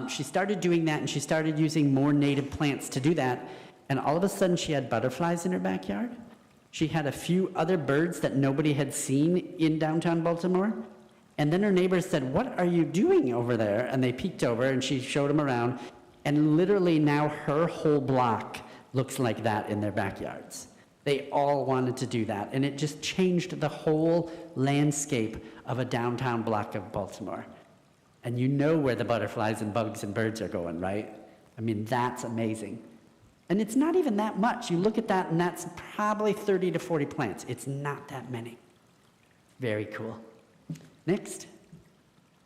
She started doing that, and she started using more native plants to do that, and all of a sudden she had butterflies in her backyard. She had a few other birds that nobody had seen in downtown Baltimore, and then her neighbors said, "What are you doing over there?" And they peeked over, and she showed them around, and literally now her whole block looks like that in their backyards. They all wanted to do that, and it just changed the whole landscape of a downtown block of Baltimore. And you know where the butterflies and bugs and birds are going, right? I mean, that's amazing. And it's not even that much. You look at that, and that's probably 30 to 40 plants. It's not that many. Very cool. Next.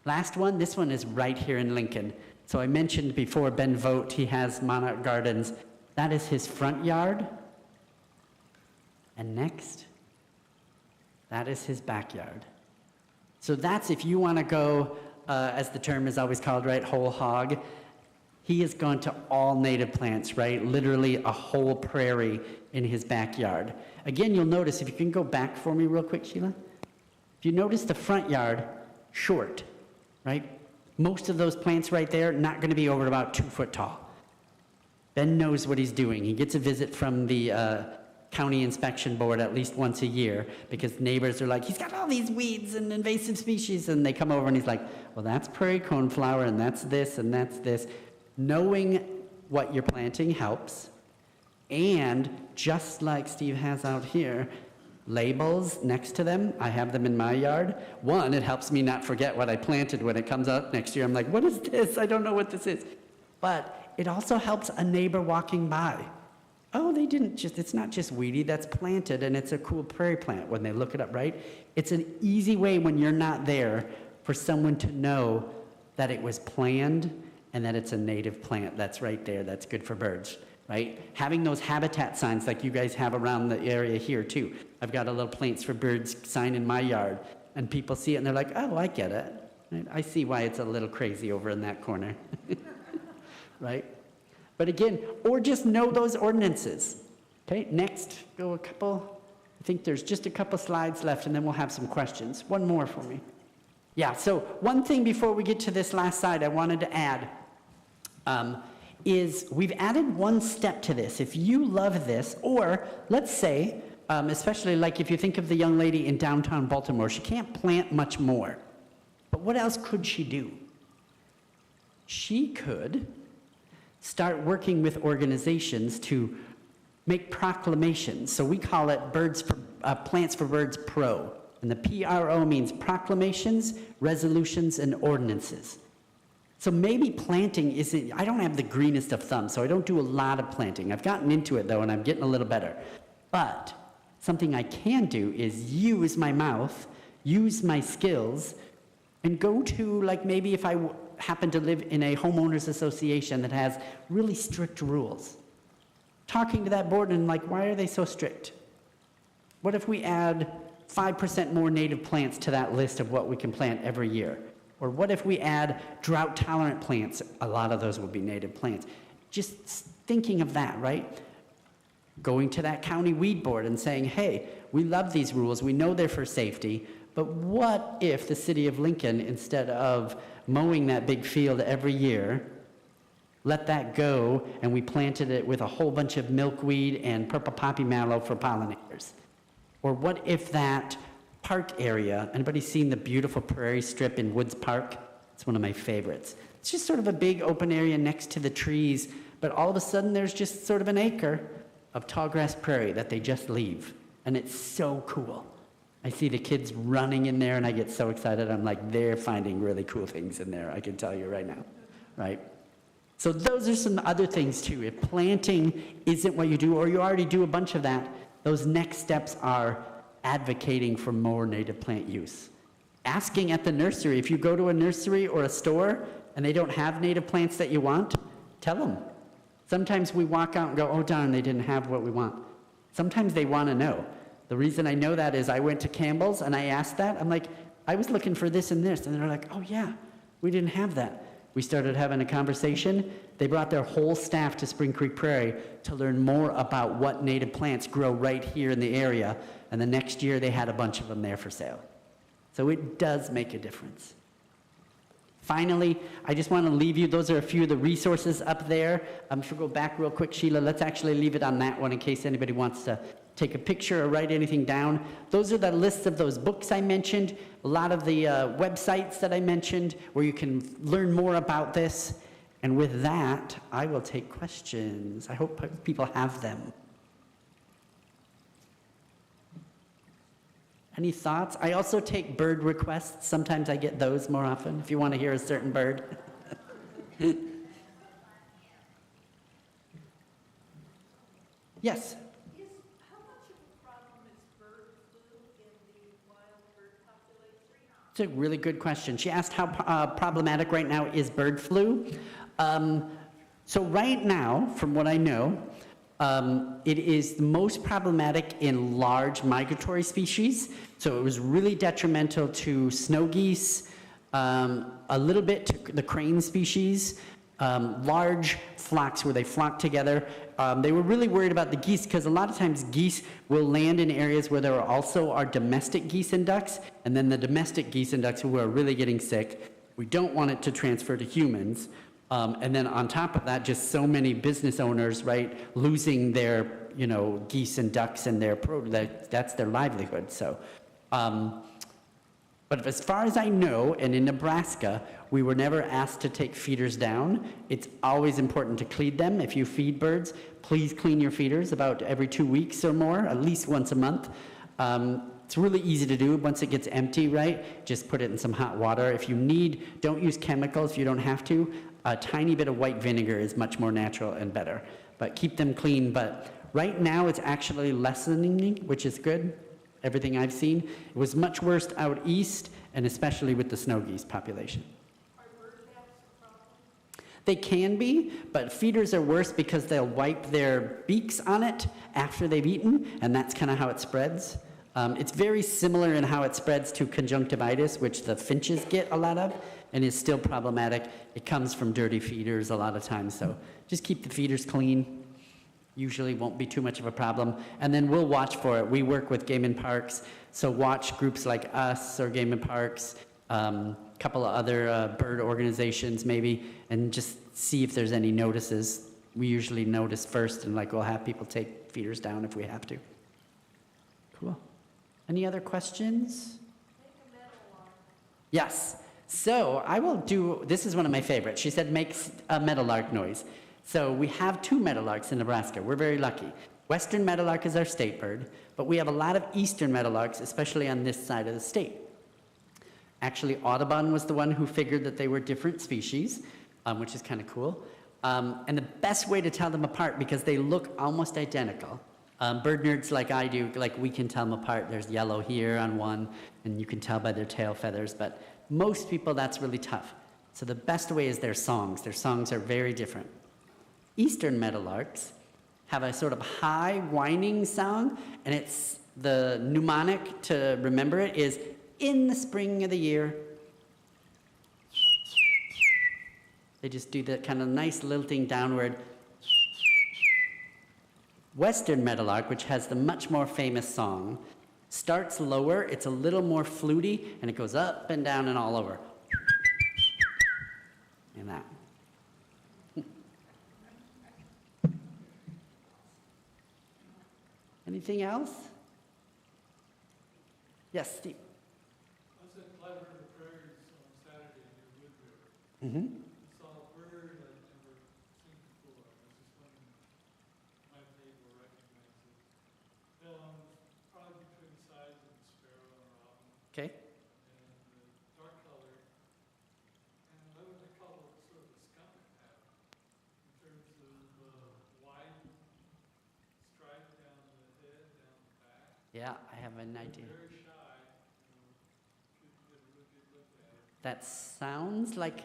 Last one. This one is right here in Lincoln. So I mentioned before Ben Vogt, he has Monarch Gardens. That is his front yard. And next, that is his backyard. So that's if you want to go, as the term is always called, right, whole hog. He has gone to all native plants, right? Literally a whole prairie in his backyard. Again, you'll notice, if you can go back for me real quick, Sheila. If you notice the front yard, short, right? Most of those plants right there, not going to be over about 2 foot tall. Ben knows what he's doing. He gets a visit from the county inspection board at least once a year, because neighbors are like, he's got all these weeds and invasive species, and they come over and he's like, well, that's prairie coneflower, and that's this, and that's this. Knowing what you're planting helps, and just like Steve has out here, labels next to them. I have them in my yard. One, it helps me not forget what I planted when it comes up next year. I'm like, what is this? I don't know what this is. But it also helps a neighbor walking by. Oh, they didn't just, it's not just weedy, that's planted, and it's a cool prairie plant when they look it up, right? It's an easy way when you're not there for someone to know that it was planned and that it's a native plant that's right there, that's good for birds, right? Having those habitat signs like you guys have around the area here too. I've got a little plants for birds sign in my yard, and people see it and they're like, oh, I get it. Right? I see why it's a little crazy over in that corner, right? But again, or just know those ordinances. Okay, next, go a couple. I think there's just a couple slides left, and then we'll have some questions. One more for me. Yeah, so one thing before we get to this last slide I wanted to add is we've added one step to this. If you love this, or let's say, especially like if you think of the young lady in downtown Baltimore, she can't plant much more. But what else could she do? She could start working with organizations to make proclamations. So we call it Plants for Birds Pro. And the PRO means proclamations, resolutions, and ordinances. So maybe planting isn't, I don't have the greenest of thumbs, so I don't do a lot of planting. I've gotten into it though, and I'm getting a little better. But something I can do is use my mouth, use my skills, and go to, like maybe if I happen to live in a homeowners association that has really strict rules. Talking to that board and like, why are they so strict? What if we add 5% more native plants to that list of what we can plant every year? Or what if we add drought-tolerant plants? A lot of those will be native plants. Just thinking of that, right? Going to that county weed board and saying, hey, we love these rules, we know they're for safety, but what if the city of Lincoln, instead of mowing that big field every year, let that go and we planted it with a whole bunch of milkweed and purple poppy mallow for pollinators? Or what if that park area, anybody seen the beautiful prairie strip in Woods Park? It's one of my favorites. It's just sort of a big open area next to the trees, but all of a sudden there's just sort of an acre of tallgrass prairie that they just leave. And it's so cool. I see the kids running in there and I get so excited. I'm like, they're finding really cool things in there, I can tell you right now, right? So those are some other things too. If planting isn't what you do, or you already do a bunch of that, those next steps are advocating for more native plant use. Asking at the nursery, if you go to a nursery or a store and they don't have native plants that you want, tell them. Sometimes we walk out and go, oh darn, they didn't have what we want. Sometimes they want to know. The reason I know that is I went to Campbell's and I asked that. I'm like, I was looking for this and this. And they're like, oh yeah, we didn't have that. We started having a conversation. They brought their whole staff to Spring Creek Prairie to learn more about what native plants grow right here in the area. And the next year they had a bunch of them there for sale. So it does make a difference. Finally, I just want to leave you, those are a few of the resources up there. If we go back real quick, Sheila, let's actually leave it on that one in case anybody wants to take a picture or write anything down. Those are the lists of those books I mentioned, a lot of the websites that I mentioned where you can learn more about this. And with that, I will take questions. I hope people have them. Any thoughts? I also take bird requests. Sometimes I get those more often, if you want to hear a certain bird. Yes? How much of a problem is bird flu in the wild bird population? It's a really good question. She asked how problematic right now is bird flu. So right now, from what I know, it is the most problematic in large migratory species. So it was really detrimental to snow geese, a little bit to the crane species, large flocks where they flock together. They were really worried about the geese because a lot of times geese will land in areas where there also are domestic geese and ducks, and then the domestic geese and ducks who are really getting sick, we don't want it to transfer to humans. And then on top of that, just so many business owners, right, losing their, geese and ducks and that's their livelihood. So, but as far as I know, and in Nebraska, we were never asked to take feeders down. It's always important to clean them. If you feed birds, please clean your feeders about every 2 weeks or more, at least once a month. It's really easy to do once it gets empty, right? Just put it in some hot water. If you need, don't use chemicals if you don't have to. A tiny bit of white vinegar is much more natural and better. But keep them clean. But right now it's actually lessening, which is good. Everything I've seen. It was much worse out east, and especially with the snow geese population. Are bird baths a problem? They can be, but feeders are worse because they'll wipe their beaks on it after they've eaten, and that's kind of how it spreads. It's very similar in how it spreads to conjunctivitis, which the finches get a lot of. and is still problematic. It comes from dirty feeders a lot of times, so just keep the feeders clean. Usually won't be too much of a problem. And then we'll watch for it. We work with Game and Parks, so watch groups like us or Game and Parks, a couple of other bird organizations maybe, and just see if there's any notices. We usually notice first, and like we'll have people take feeders down if we have to. Cool. Any other questions? Yes. So I will do, this is one of my favorites. She said make a meadowlark noise. So we have 2 meadowlarks in Nebraska. We're very lucky. Western meadowlark is our state bird, but we have a lot of eastern meadowlarks, especially on this side of the state. Actually, Audubon was the one who figured that they were different species, which is kind of cool. And the best way to tell them apart, because they look almost identical, bird nerds like I do, like we can tell them apart. There's yellow here on one, and you can tell by their tail feathers, but most people, that's really tough. So the best way is their songs. Their songs are very different. Eastern meadowlarks have a sort of high whining song, and it's the mnemonic to remember it is in the spring of the year. They just do that kind of nice lilting downward. Western meadowlark, which has the much more famous song, starts lower, it's a little more fluty, and it goes up and down and all over. And that. Anything else? Yes, Steve. I was at Clyde River Prairies on Saturday near Wood River. Mm-hmm. Saw a bird I'd never seen before. I was just wondering, might be able to recognize it. Probably between the size of a sparrow and a robin, Okay. and dark color. And what would they call it, sort of a skunk pattern in terms of wide stripe down the head, down the back. Yeah, I have an idea. Very shy, could get a really good look at it. That sounds like,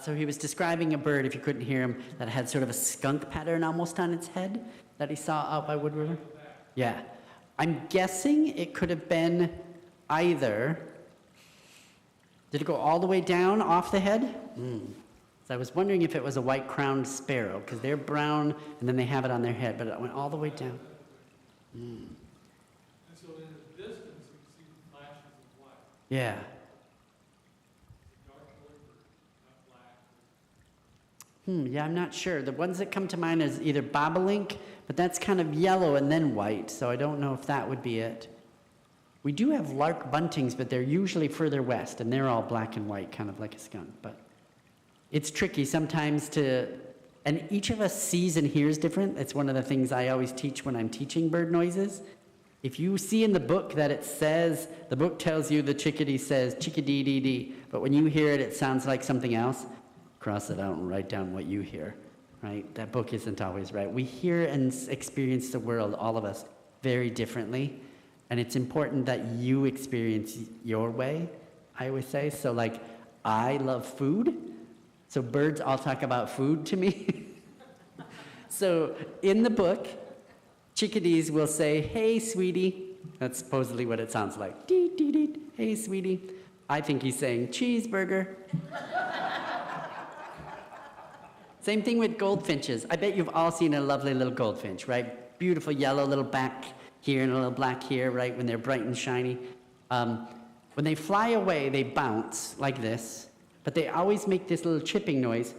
so he was describing a bird, if you couldn't hear him, that had sort of a skunk pattern almost on its head that he saw out by Wood River. Yeah. I'm guessing it could have been either, did it go all the way down off the head? So I was wondering if it was a white-crowned sparrow, because they're brown and then they have it on their head, but it went all the way down. And so in the distance, you see flashes of white. Yeah. Dark color, not black. Yeah, I'm not sure. The ones that come to mind is either bobolink, but that's kind of yellow and then white, so I don't know if that would be it. We do have lark buntings, but they're usually further west, and they're all black and white, kind of like a skunk. But it's tricky sometimes to, and each of us sees and hears different. It's one of the things I always teach when I'm teaching bird noises. If you see in the book that it says, the book tells you the chickadee says chickadee-dee-dee, but when you hear it, it sounds like something else, cross it out and write down what you hear, right? That book isn't always right. We hear and experience the world, all of us, very differently, and it's important that you experience your way, I always say. So like, I love food, so birds all talk about food to me. So in the book, chickadees will say, hey, sweetie. That's supposedly what it sounds like. Dee, dee, dee. Hey, sweetie. I think he's saying cheeseburger. Same thing with goldfinches. I bet you've all seen a lovely little goldfinch, right? Beautiful yellow little back here and a little black here, right, when they're bright and shiny. When they fly away, they bounce like this, but they always make this little chipping noise.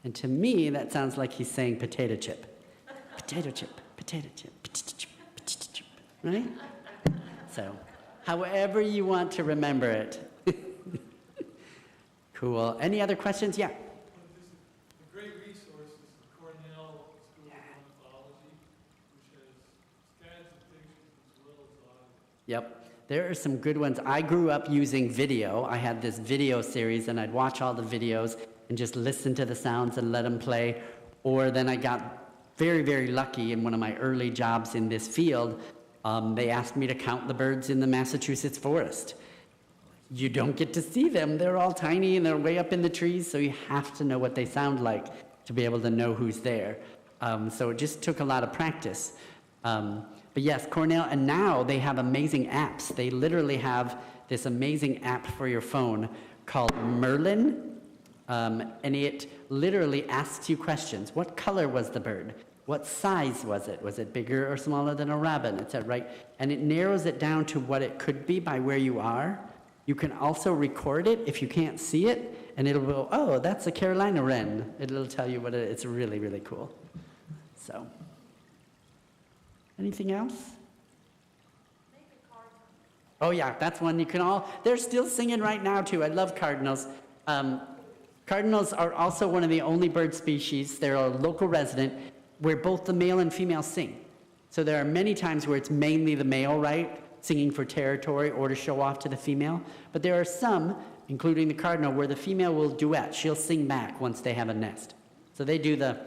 And to me, that sounds like he's saying potato chip. Potato chip, potato chip, right? So, however you want to remember it. Cool. Any other questions? Yeah. A great resource is the Cornell School of Ornithology, which has scans of pictures as well as audio. Yep. There are some good ones. I grew up using video. I had this video series, and I'd watch all the videos and just listen to the sounds and let them play. Or then I got very, very lucky in one of my early jobs in this field. They asked me to count the birds in the Massachusetts forest. You don't get to see them. They're all tiny and they're way up in the trees, so you have to know what they sound like to be able to know who's there. So it just took a lot of practice. But yes, Cornell, and now they have amazing apps. They literally have this amazing app for your phone called Merlin, and it literally asks you questions. What color was the bird? What size was it? Was it bigger or smaller than a robin? It's right, and it narrows it down to what it could be by where you are. You can also record it if you can't see it, and it'll go, oh, that's a Carolina wren. It'll tell you what it is. It's really, really cool. So, anything else? Oh yeah, that's one you can all, they're still singing right now too. I love cardinals. Cardinals are also one of the only bird species, they're a local resident, where both the male and female sing. So there are many times where it's mainly the male, right, singing for territory or to show off to the female. But there are some, including the cardinal, where the female will duet. She'll sing back once they have a nest. So they do the...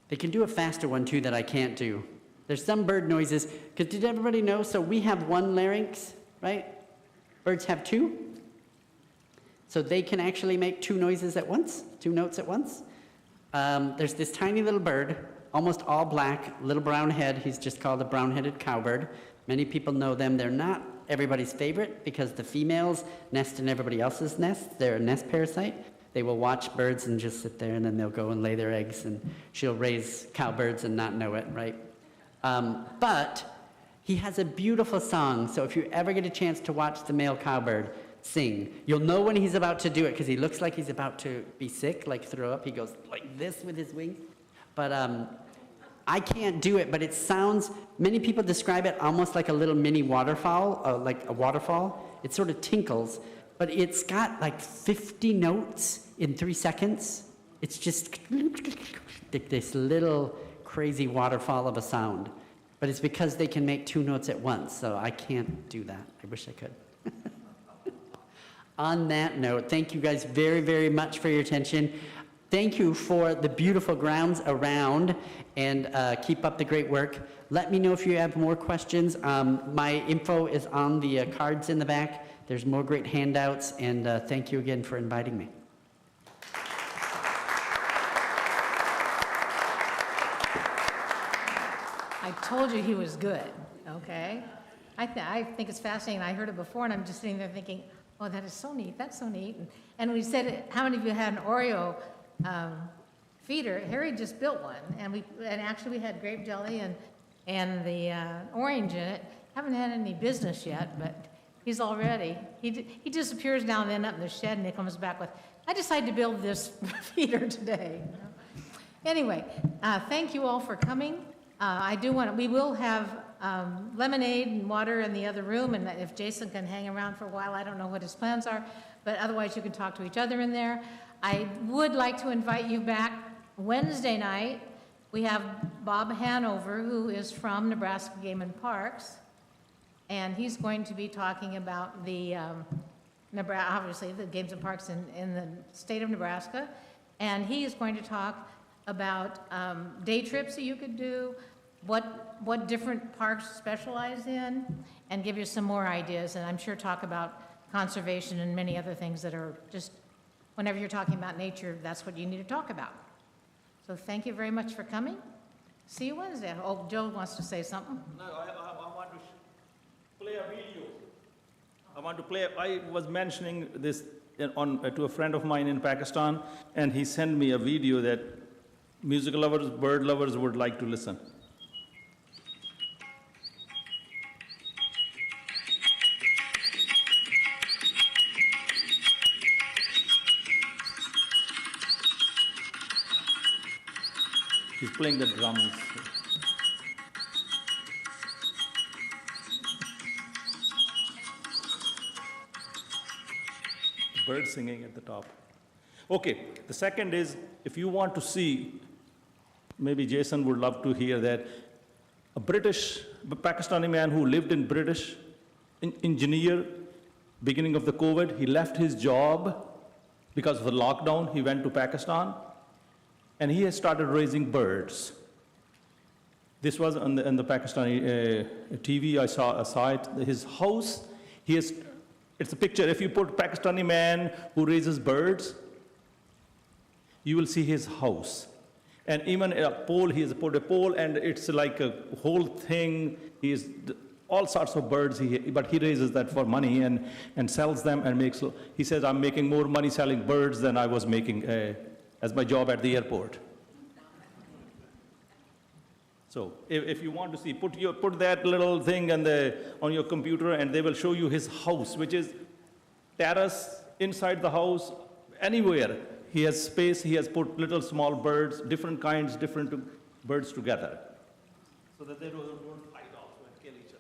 They can do a faster one too that I can't do. There's some bird noises, because did everybody know? So we have one larynx, right? Birds have two. So they can actually make two noises at once, two notes at once. There's this tiny little bird, almost all black, little brown head. He's just called a brown-headed cowbird. Many people know them. They're not everybody's favorite because the females nest in everybody else's nests. They're a nest parasite. They will watch birds and just sit there, and then they'll go and lay their eggs, and she'll raise cowbirds and not know it, right? But he has a beautiful song, so if you ever get a chance to watch the male cowbird sing, you'll know when he's about to do it, because he looks like he's about to be sick, like throw up. He goes like this with his wings. But I can't do it, but it sounds, many people describe it almost like a little mini waterfall, like a waterfall. It sort of tinkles, but it's got like 50 notes in 3 seconds. It's just this little crazy waterfall of a sound. But it's because they can make two notes at once, so I can't do that. I wish I could. On that note, thank you guys very, very much for your attention. Thank you for the beautiful grounds around, and keep up the great work. Let me know if you have more questions. My info is on the cards in the back. There's more great handouts, and thank you again for inviting me. I told you he was good, okay? I think it's fascinating. I heard it before, and I'm just sitting there thinking, oh, that is so neat. That's so neat. And we said, how many of you had an Oreo feeder? Harry just built one, and actually we had grape jelly and the orange in it. Haven't had any business yet, but he's all ready. He disappears now and then up in the shed, and he comes back with, I decided to build this feeder today. You know? Anyway, thank you all for coming. We will have lemonade and water in the other room, and if Jason can hang around for a while, I don't know what his plans are, but otherwise you can talk to each other in there. I would like to invite you back Wednesday night. We have Bob Hanover, who is from Nebraska Game and Parks, and he's going to be talking about the, obviously, the Games and Parks in the state of Nebraska, and he is going to talk about day trips that you could do, what different parks specialize in, and give you some more ideas, and I'm sure talk about conservation and many other things that are just, whenever you're talking about nature, that's what you need to talk about. So thank you very much for coming. See you Wednesday. Oh, Joe wants to say something. No, I want to play a video. I was mentioning this to a friend of mine in Pakistan, and he sent me a video that music lovers, bird lovers would like to listen. He's playing the drums. Bird singing at the top. Okay, the second is, if you want to see, maybe Jason would love to hear that, a Pakistani man who lived in British engineer, beginning of the COVID, he left his job because of the lockdown. He went to Pakistan, and he has started raising birds. This was on the Pakistani TV. I saw it. His house, it's a picture. If you put Pakistani man who raises birds, you will see his house. And even a pole, he has put a pole, and it's like a whole thing. all sorts of birds, but he raises that for money and sells them and makes, he says, I'm making more money selling birds than I was making as my job at the airport. So if you want to see, put that little thing on your computer and they will show you his house, which is terrace inside the house, anywhere. He has space, he has put little small birds, different kinds, different birds together, so that they don't fight also and kill each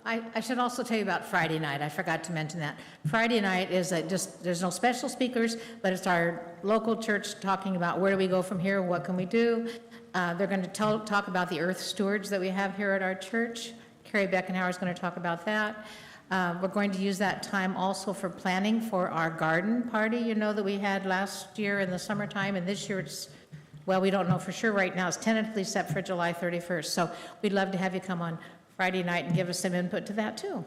other. I should also tell you about Friday night. I forgot to mention that. Friday night is there's no special speakers, but it's our local church talking about where do we go from here, what can we do. They're going to talk about the earth stewards that we have here at our church. Carrie Beckenhauer is going to talk about that. We're going to use that time also for planning for our garden party, you know, that we had last year in the summertime, and this year it's, well, we don't know for sure right now. It's tentatively set for July 31st. So we'd love to have you come on Friday night and give us some input to that too.